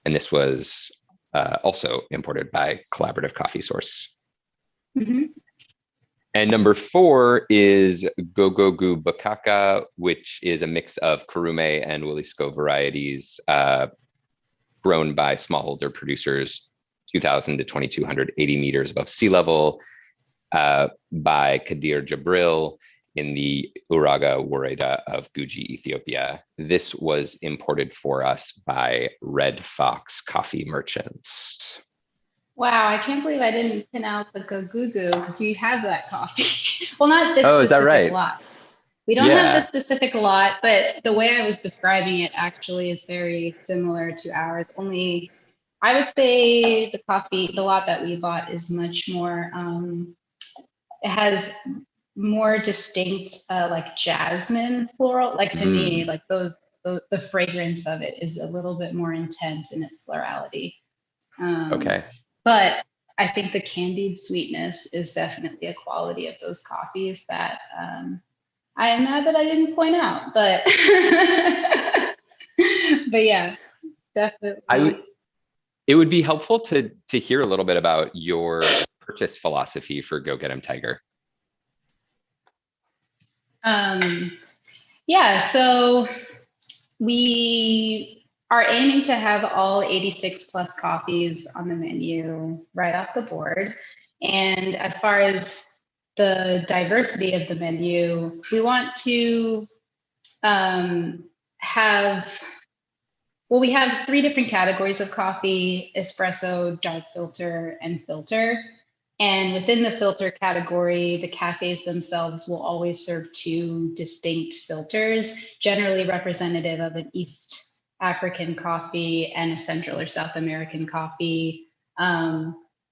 And this was also imported by Collaborative Coffee Source. And number four is Gogogu Bakaka, which is a mix of Kurume and Welicho varieties grown by smallholder producers, 2,000 to 2,280 meters above sea level by Kadir Jabril in the Uraga woreda of Guji, Ethiopia. This was imported for us by Red Fox Coffee Merchants. Wow, I can't believe I didn't pin out the Gogugu because we have that coffee. Well, not this specific is that right? lot. We don't have this specific lot, but the way I was describing it actually is very similar to ours. Only I would say the lot that we bought is much more, it has more distinct like jasmine floral. Like to me, like the fragrance of it is a little bit more intense in its florality. Okay. But I think the candied sweetness is definitely a quality of those coffees that I am mad that I didn't point out, but but yeah, definitely. It would be helpful to hear a little bit about your purchase philosophy for Go Get 'em Tiger. Yeah, so we are aiming to have all 86 plus coffees on the menu right off the board. And as far as the diversity of the menu, we want to we have 3 different categories of coffee: espresso, dark filter, and filter. And within the filter category, the cafes themselves will always serve 2 distinct filters, generally representative of an East African coffee and a Central or South American coffee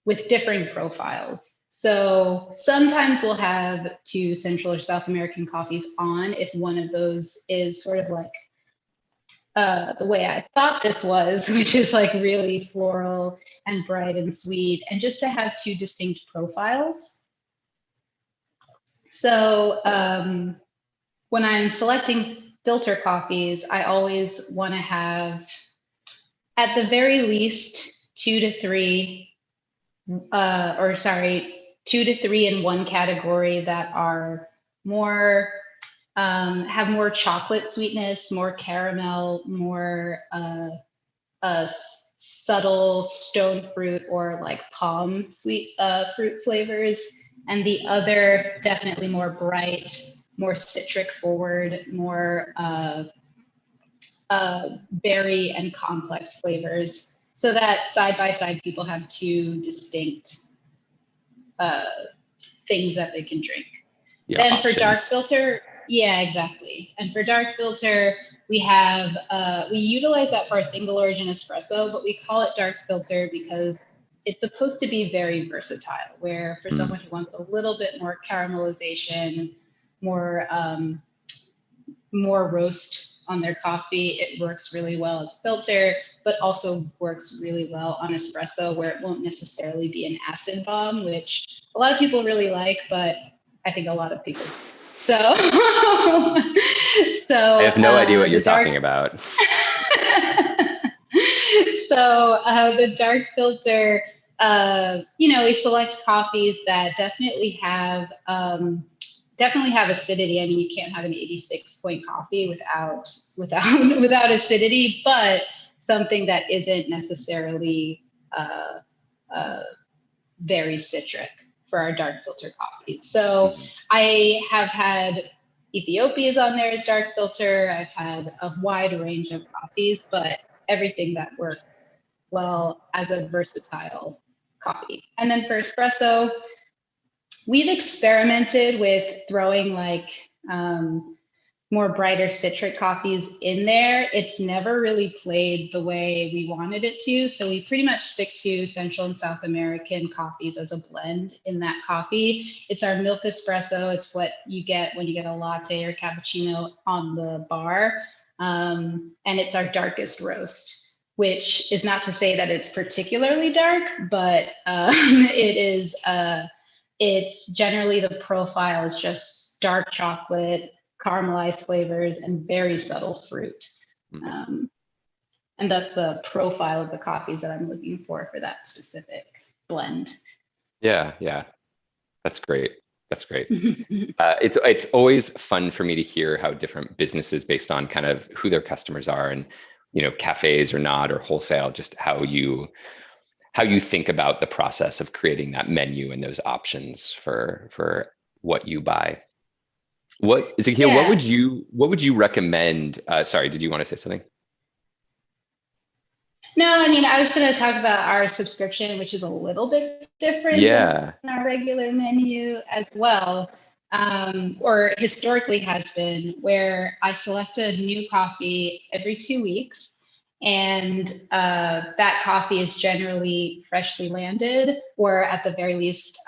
with differing profiles. So sometimes we'll have two Central or South American coffees on if one of those is sort of like the way I thought this was, which is like really floral and bright and sweet, and just to have two distinct profiles. So when I'm selecting filter coffees, I always want to have, at the very least, two to three in one category that are more, have more chocolate sweetness, more caramel, more subtle stone fruit or like palm sweet fruit flavors. And the other definitely more bright, more citric forward, more berry and complex flavors, so that side by side people have two distinct things that they can drink. Yeah, then options. For dark filter, yeah, exactly. And for dark filter, we have, we utilize that for our single origin espresso, but we call it dark filter because it's supposed to be very versatile, where for someone who wants a little bit more caramelization, more, more roast on their coffee, it works really well as filter, but also works really well on espresso, where it won't necessarily be an acid bomb, which a lot of people really like, but I think a lot of people. So, I have no idea what you're talking about. So the dark filter, we select coffees that definitely have acidity. I mean, you can't have an 86-point coffee without acidity, but something that isn't necessarily very citric for our dark filter coffee. So I have had Ethiopia's on there as dark filter. I've had a wide range of coffees, but everything that works well as a versatile coffee. And then for espresso, we've experimented with throwing like more brighter citric coffees in there. It's never really played the way we wanted it to. So we pretty much stick to Central and South American coffees as a blend in that coffee. It's our milk espresso. It's what you get when you get a latte or cappuccino on the bar. And it's our darkest roast, which is not to say that it's particularly dark, but it's generally, the profile is just dark chocolate, caramelized flavors, and very subtle fruit. And that's the profile of the coffees that I'm looking for that specific blend. Yeah, that's great. That's great. It's always fun for me to hear how different businesses, based on kind of who their customers are, and cafes or not, or wholesale, just how you think about the process of creating that menu and those options for what you buy. Zakiya, what would you recommend? Sorry, did you want to say something? No, I mean, I was going to talk about our subscription, which is a little bit different than our regular menu as well, or historically has been, where I select a new coffee every 2 weeks. And that coffee is generally freshly landed, or at the very least,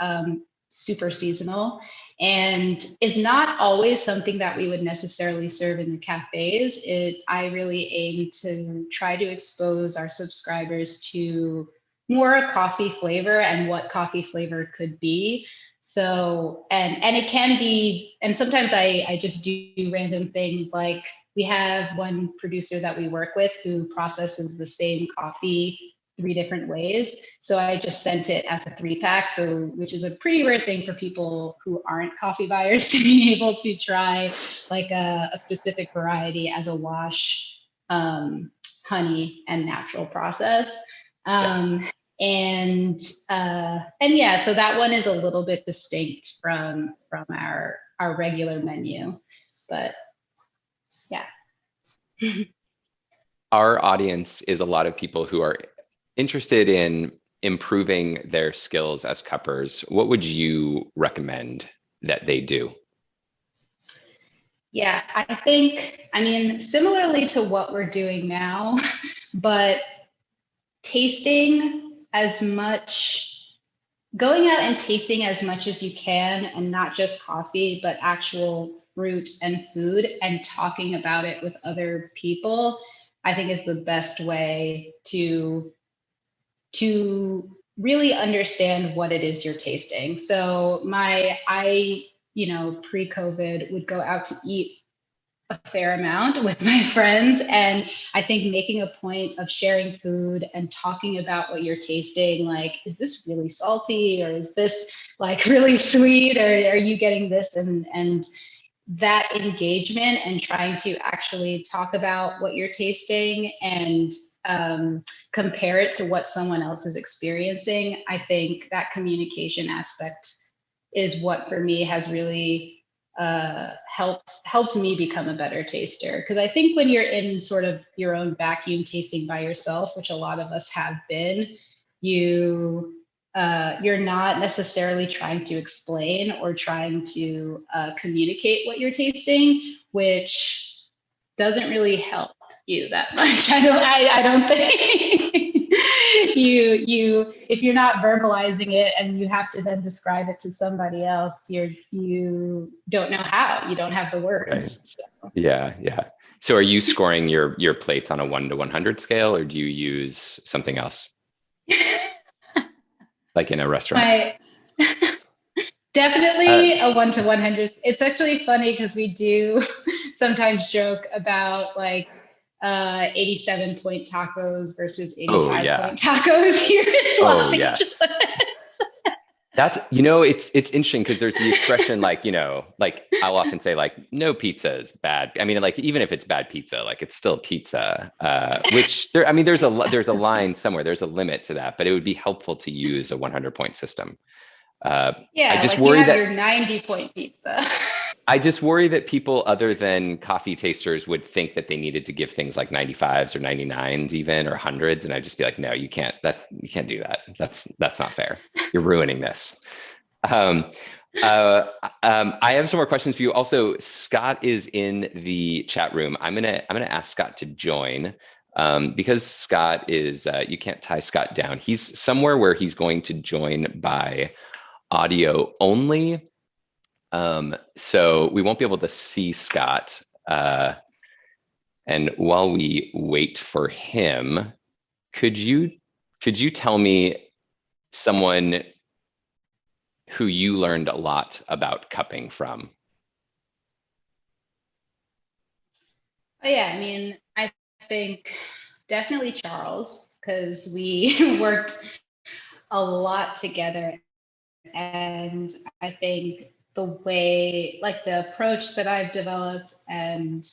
super seasonal, and is not always something that we would necessarily serve in the cafes. I really aim to try to expose our subscribers to more coffee flavor and what coffee flavor could be. So, and it can be, and sometimes I just do random things, like we have one producer that we work with who processes the same coffee 3 different ways. So I just sent it as a 3-pack, which is a pretty rare thing for people who aren't coffee buyers to be able to try like a specific variety as a wash, honey and natural process. And yeah, so that one is a little bit distinct from our regular menu, but yeah. Our audience is a lot of people who are interested in improving their skills as cuppers. What would you recommend that they do? Yeah, I mean, similarly to what we're doing now, but tasting as much going out and tasting as much as you can, and not just coffee, but actual fruit and food, and talking about it with other people, I think is the best way to really understand what it is you're tasting. So pre-COVID would go out to eat a fair amount with my friends. And I think making a point of sharing food and talking about what you're tasting, like, is this really salty, or is this like really sweet, or are you getting this? And that engagement and trying to actually talk about what you're tasting and compare it to what someone else is experiencing, I think that communication aspect is what for me has really helped me become a better taster. Because I think when you're in sort of your own vacuum tasting by yourself, which a lot of us have been, you're not necessarily trying to explain or trying to communicate what you're tasting, which doesn't really help you that much. I don't think if you're not verbalizing it and you have to then describe it to somebody else, you don't know how. You don't have the words. Right. So. Yeah. So are you scoring your plates on a 1 to 100 scale, or do you use something else? Like in a restaurant? Definitely a 1 to 100. It's actually funny because we do sometimes joke about like 87-point tacos versus 85-point tacos here in Los Angeles. That's, it's interesting because there's the expression like I'll often say like, no pizza is bad. I mean, like, even if it's bad pizza, like it's still pizza, which there's a line somewhere, there's a limit to that, but it would be helpful to use a 100-point system. I just worry that your 90-point pizza. I just worry that people other than coffee tasters would think that they needed to give things like 95s or 99s even, or hundreds. And I'd just be like, no, you can't do that. That's not fair. You're ruining this. I have some more questions for you. Also, Scott is in the chat room. I'm gonna ask Scott to join because Scott is, you can't tie Scott down. He's somewhere where he's going to join by audio only. So we won't be able to see Scott. And while we wait for him, could you tell me someone who you learned a lot about cupping from? Oh yeah, I think definitely Charles, because we worked a lot together. And I think the way, like the approach that I've developed, and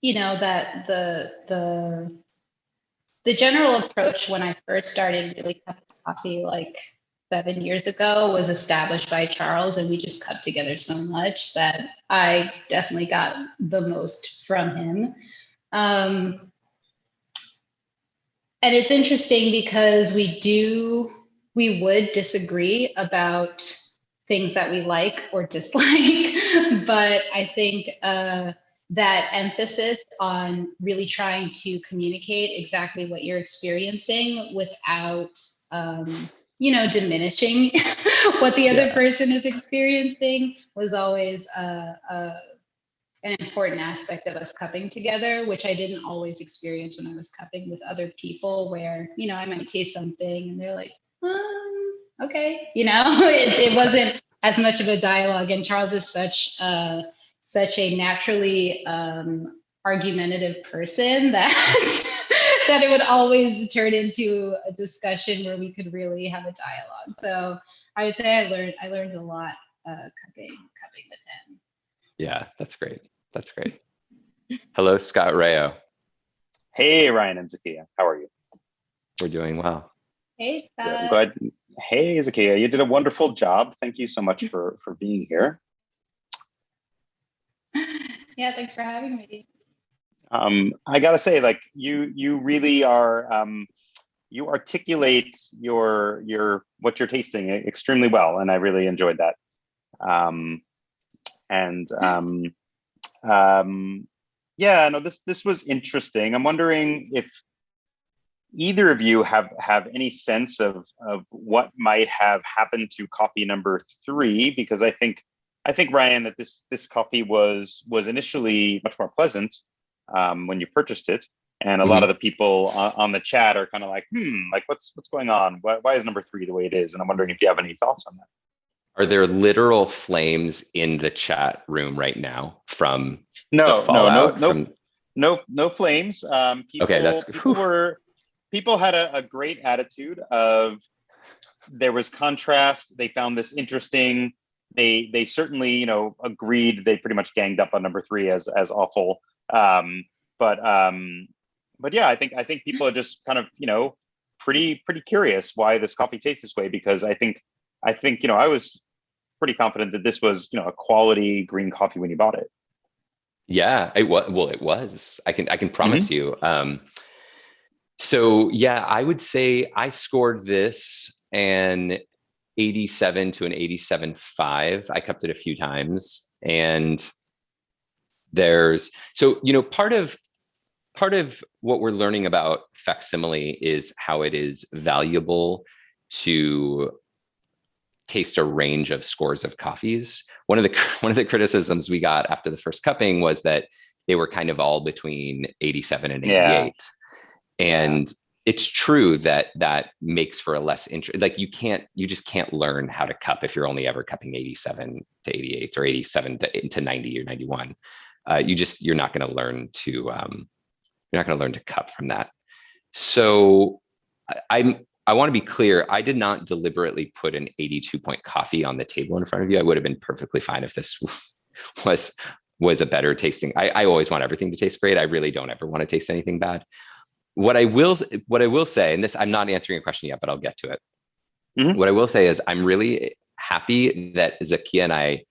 that the general approach when I first started really cupping coffee like 7 years ago was established by Charles, and we just cupped together so much that I definitely got the most from him. And it's interesting because we would disagree about things that we like or dislike, but I think that emphasis on really trying to communicate exactly what you're experiencing without, diminishing what the other person is experiencing was always an important aspect of us cupping together, which I didn't always experience when I was cupping with other people, where, I might taste something and they're like, okay, it wasn't as much of a dialogue. And Charles is such a naturally argumentative person that that it would always turn into a discussion where we could really have a dialogue. So I would say I learned a lot cupping with him. Yeah, that's great. That's great. Hello, Scott Rayo. Hey, Ryan and Zakiya. How are you? We're doing well. Hey, Scott. Good. I'm glad. Hey, Zakiya. You did a wonderful job. Thank you so much for being here. Yeah, thanks for having me. I gotta say, like, you really are. You articulate your what you're tasting extremely well, and I really enjoyed that. Yeah, no, this was interesting. I'm wondering if either of you have any sense of what might have happened to coffee number 3, because I think Ryan, that this coffee was initially much more pleasant when you purchased it, and a lot of the people on the chat are kind of like, like what's going on? Why is number 3 the way it is? And I'm wondering if you have any thoughts on that. Are there literal flames in the chat room right now from No, the fallout? no flames. People had a great attitude of, there was contrast. They found this interesting. They certainly, you know, agreed. They pretty much ganged up on number 3 as awful. But yeah, I think people are just kind of, you know, pretty curious why this coffee tastes this way, because I think, you know, I was pretty confident that this was, you know, a quality green coffee when you bought it. Yeah, it was. Well, it was. I can promise you. So yeah, I would say I scored this an 87 to an 87.5. I cupped it a few times, and so, you know, part of what we're learning about Facsimile is how it is valuable to taste a range of scores of coffees. One of the criticisms we got after the first cupping was that they were kind of all between 87 and 88. And it's true that makes for a less like you just can't learn how to cup if you're only ever cupping 87 to 88 or 87 to 90 or 91. You're not going to learn to cup from that. So I want to be clear. I did not deliberately put an 82-point coffee on the table in front of you. I would have been perfectly fine if this was a better tasting. I always want everything to taste great. I really don't ever want to taste anything bad. What I will say, and this, I'm not answering a question yet, but I'll get to it. What I will say is I'm really happy that Zakiya and I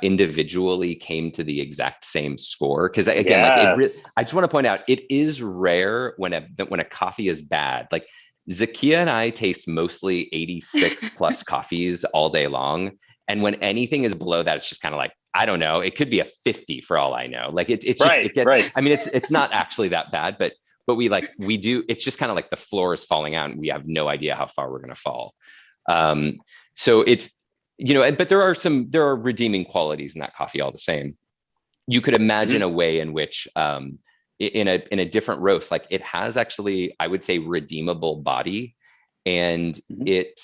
individually came to the exact same score, because again, I just want to point out, it is rare when a coffee is bad. Like, Zakiya and I taste mostly 86 plus coffees all day long, and when anything is below that, it's just kind of like, I don't know, it could be a 50 for all I know. Like it gets, I mean, it's not actually that bad, but we do, it's just kind of like the floor is falling out and we have no idea how far we're going to fall. So it's, you know, but there are redeeming qualities in that coffee all the same. You could imagine a way in which, in a different roast, like it has actually, I would say, redeemable body, and it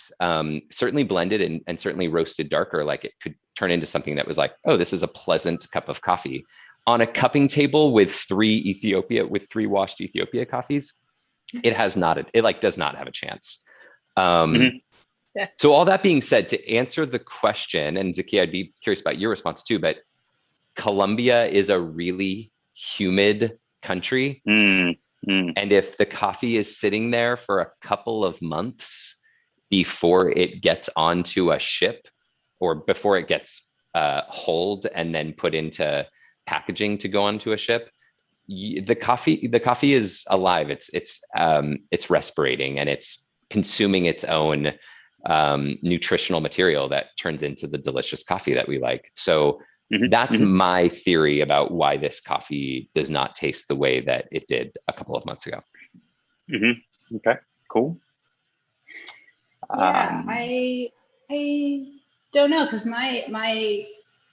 certainly blended and certainly roasted darker, like it could turn into something that was like, oh, this is a pleasant cup of coffee. On a cupping table with 3 washed Ethiopia coffees, it does not have a chance. So all that being said, to answer the question, and Zakiya, I'd be curious about your response too, but Colombia is a really humid country. And if the coffee is sitting there for a couple of months before it gets onto a ship, or before it gets hulled and then put into packaging to go onto a ship, the coffee is alive. It's respirating, and it's consuming its own nutritional material that turns into the delicious coffee that we like. So that's my theory about why this coffee does not taste the way that it did a couple of months ago. Okay, cool. Yeah, I don't know, because my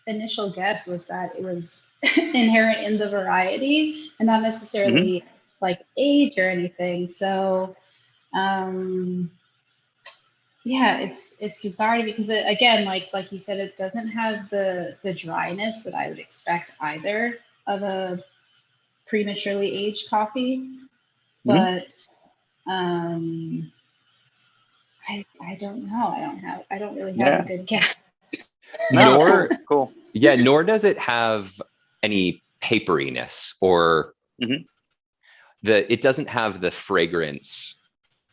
initial guess was that it was inherent in the variety and not necessarily like age or anything. So yeah, it's bizarre to me, because again, like you said, it doesn't have the dryness that I would expect either of a prematurely aged coffee. But I don't know. I don't really have a good guess. Cool. Yeah, nor does it have any paperiness, or it doesn't have the fragrance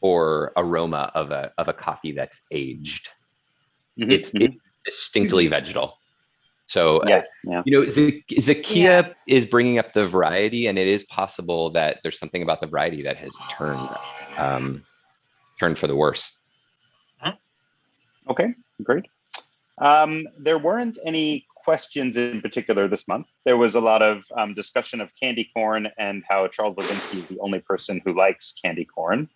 or aroma of a coffee that's aged. It's distinctly vegetal. So you know, Zakiya is bringing up the variety, and it is possible that there's something about the variety that has turned for the worse. Okay, great. There weren't any questions in particular this month. There was a lot of discussion of candy corn and how Charles Levinsky is the only person who likes candy corn.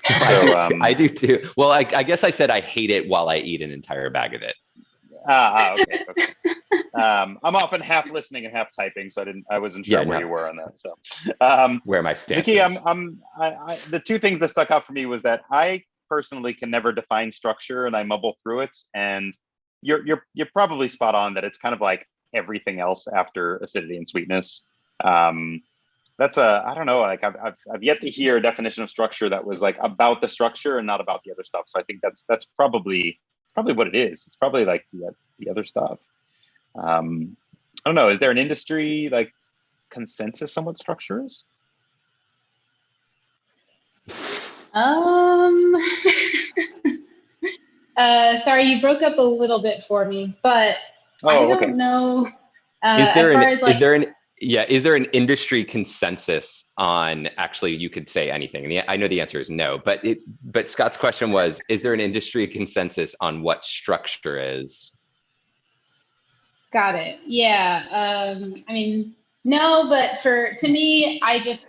So I do too. Well, I guess I said I hate it while I eat an entire bag of it. Okay. I'm often half listening and half typing, so I wasn't sure where you were on that. So where my stance Zakiya, the two things that stuck out for me was that I personally can never define structure, and I mumble through it. And you're probably spot on that it's kind of like everything else after acidity and sweetness. That's I don't know, like I've yet to hear a definition of structure that was like about the structure and not about the other stuff. So I think that's probably what it is. It's probably like the other stuff. I don't know. Is there an industry like consensus on what structure is? Sorry, you broke up a little bit for me, but I don't know. Is there an industry consensus on, actually you could say anything, and I know the answer is no, but Scott's question was, is there an industry consensus on what structure is? Got it. Yeah. I mean, no, but to me, I just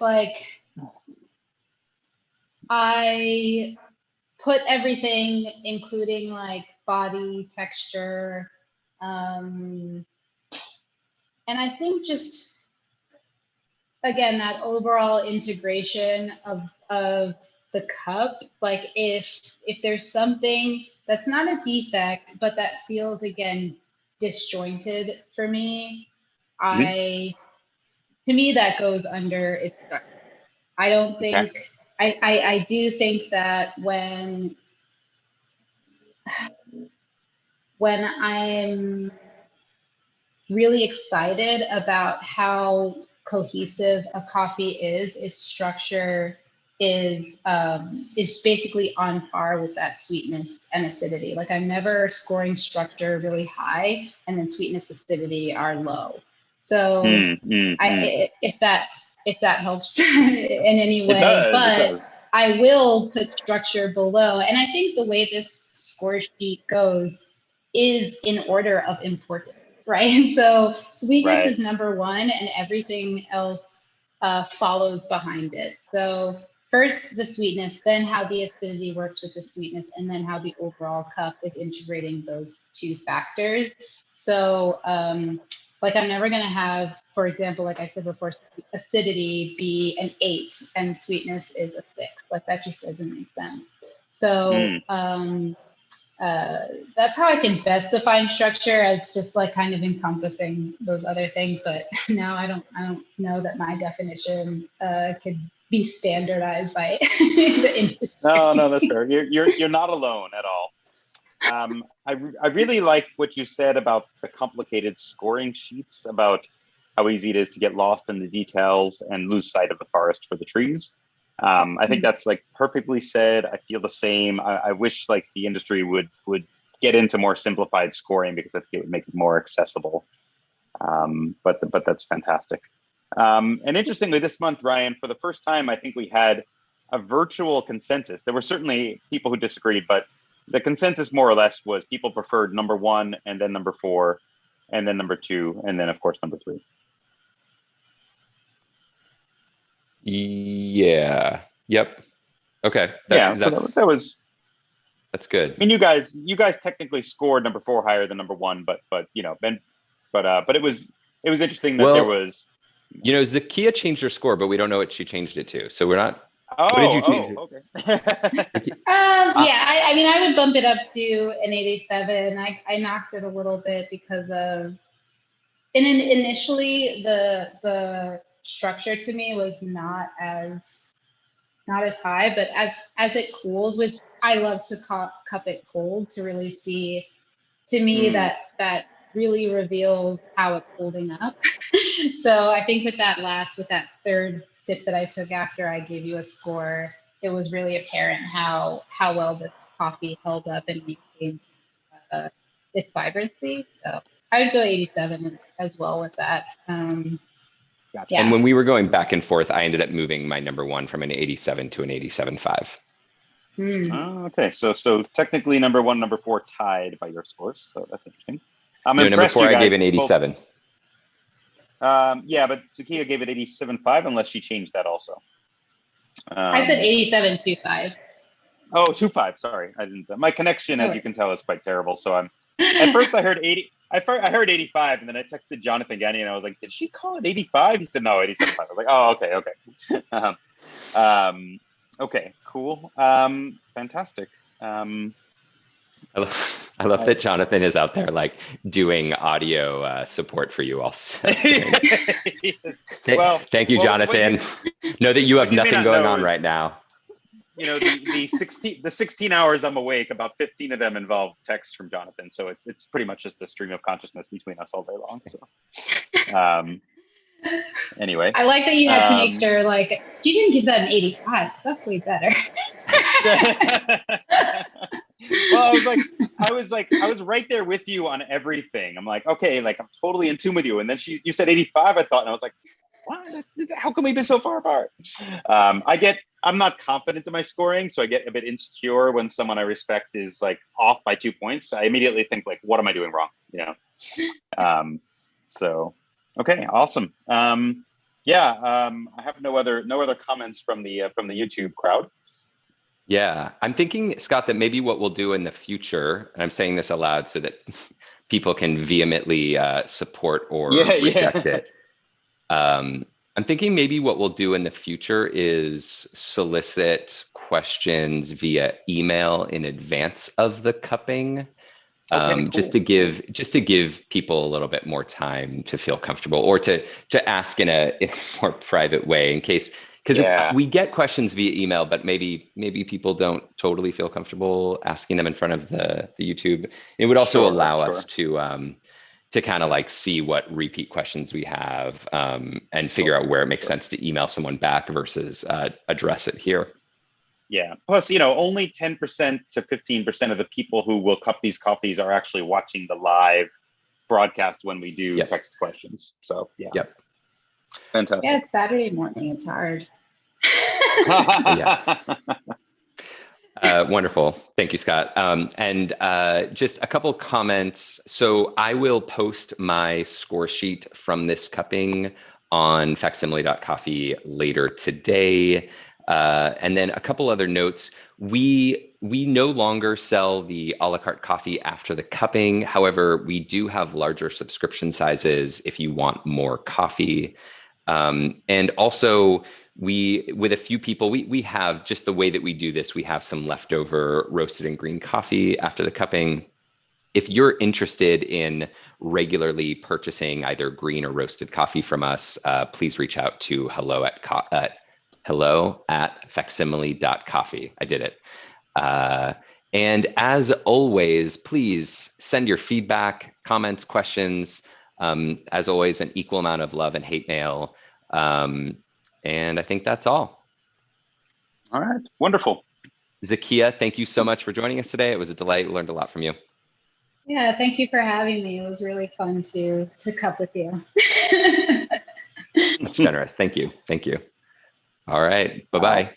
I put everything, including like body texture, and I think just, again, that overall integration of the cup, like if there's something that's not a defect, but that feels, again, disjointed for me, to me that goes under its structure. I don't think, I do think that when I'm really excited about how cohesive a coffee is, its structure is basically on par with that sweetness and acidity. Like I'm never scoring structure really high and then sweetness, acidity are low. So if that helps in any way, it does. I will put structure below. And I think the way this score sheet goes is in order of importance, right? So sweetness is number one and everything else follows behind it. So first the sweetness, then how the acidity works with the sweetness, and then how the overall cup is integrating those two factors. So like I'm never gonna have, for example, like I said before, acidity be an 8 and sweetness is a 6. Like that just doesn't make sense. So that's how I can best define structure, as just like kind of encompassing those other things. But now I don't know that my definition could be standardized by the industry. No, that's fair. You're not alone at all. I really like what you said about the complicated scoring sheets, about how easy it is to get lost in the details and lose sight of the forest for the trees. I think that's like perfectly said. I feel the same. I wish like the industry would get into more simplified scoring, because I think it would make it more accessible. But that's fantastic. And interestingly, this month, Ryan, for the first time, I think we had a virtual consensus. There were certainly people who disagreed, but the consensus more or less was people preferred number 1 and then number 4 and then number 2 and then of course number 3. Yeah. Yep. Okay. That's good. I mean, you guys technically scored number 4 higher than number 1, but you know, but it was interesting that there was. You know, Zakiya changed her score, but we don't know what she changed it to. So we're not. What did you change? Okay. I mean, I would bump it up to an 87. I knocked it a little bit because of, and initially the structure to me was not as high, but as it cools, which I love to cup it cold to really see, to me that really reveals how it's holding up. So I think with that third sip that I took after I gave you a score, it was really apparent how well this coffee held up and maintained its vibrancy. So I would go 87 as well with that. Gotcha. Yeah. And when we were going back and forth, I ended up moving my number 1 from an 87 to an 87.5. Okay, so technically number 1, number 4 tied by your scores, so that's interesting. I'm No, impressed. before You I gave guys an 87. Yeah, but Zakiya gave it 87.5 unless she changed that also. I said 87.25. Oh, 2.5. Sorry, I didn't. My connection, as Oh. you can tell, is quite terrible. So I'm. At first, I heard 80. I heard 85, and then I texted Jonathan again, and I was like, "Did she call it 85?" He said, "No, 87.5." I was like, "Oh, okay." Okay, cool. Fantastic. I love that Jonathan is out there like doing audio support for you all. Well, thank you, Jonathan. Know that you have nothing going on right now. You know, the 16 hours I'm awake, about 15 of them involve text from Jonathan. So it's pretty much just a stream of consciousness between us all day long. So anyway. I like that you had to make sure, like, you didn't give that an 85, because that's way better. Well, I was right there with you on everything. I'm like, okay, like I'm totally in tune with you. And then you said 85, I thought, and I was like, what? How come we've been so far apart? I'm not confident in my scoring, so I get a bit insecure when someone I respect is like off by 2 points. I immediately think like, what am I doing wrong? You know. So okay, awesome. I have no other comments from the YouTube crowd. Yeah, I'm thinking, Scott, that maybe what we'll do in the future, and I'm saying this aloud so that people can vehemently support or reject it. I'm thinking maybe what we'll do in the future is solicit questions via email in advance of the cupping, Cool. just to give people a little bit more time to feel comfortable, or to ask in a more private way, in case, because we get questions via email, but maybe people don't totally feel comfortable asking them in front of the YouTube. It would also allow us to kind of like see what repeat questions we have, and figure out where it makes sense to email someone back versus address it here. Yeah. Plus, only 10% to 15% of the people who will cup these coffees are actually watching the live broadcast when we do text questions. So yeah. Yep. Fantastic. Yeah, it's Saturday morning. It's hard. Wonderful. Thank you, Scott. And just a couple comments. So I will post my score sheet from this cupping on facsimile.coffee later today. And then a couple other notes. We no longer sell the a la carte coffee after the cupping. However, we do have larger subscription sizes if you want more coffee. And also, with a few people, we have, just the way that we do this, we have some leftover roasted and green coffee after the cupping. If you're interested in regularly purchasing either green or roasted coffee from us, please reach out to hello@facsimile.coffee. I did it. And as always, please send your feedback, comments, questions. As always, an equal amount of love and hate mail. And I think that's all. All right, wonderful. Zakiya, thank you so much for joining us today. It was a delight. We learned a lot from you. Yeah, thank you for having me. It was really fun to cup with you. That's generous. Thank you. Thank you. All right. Bye-bye.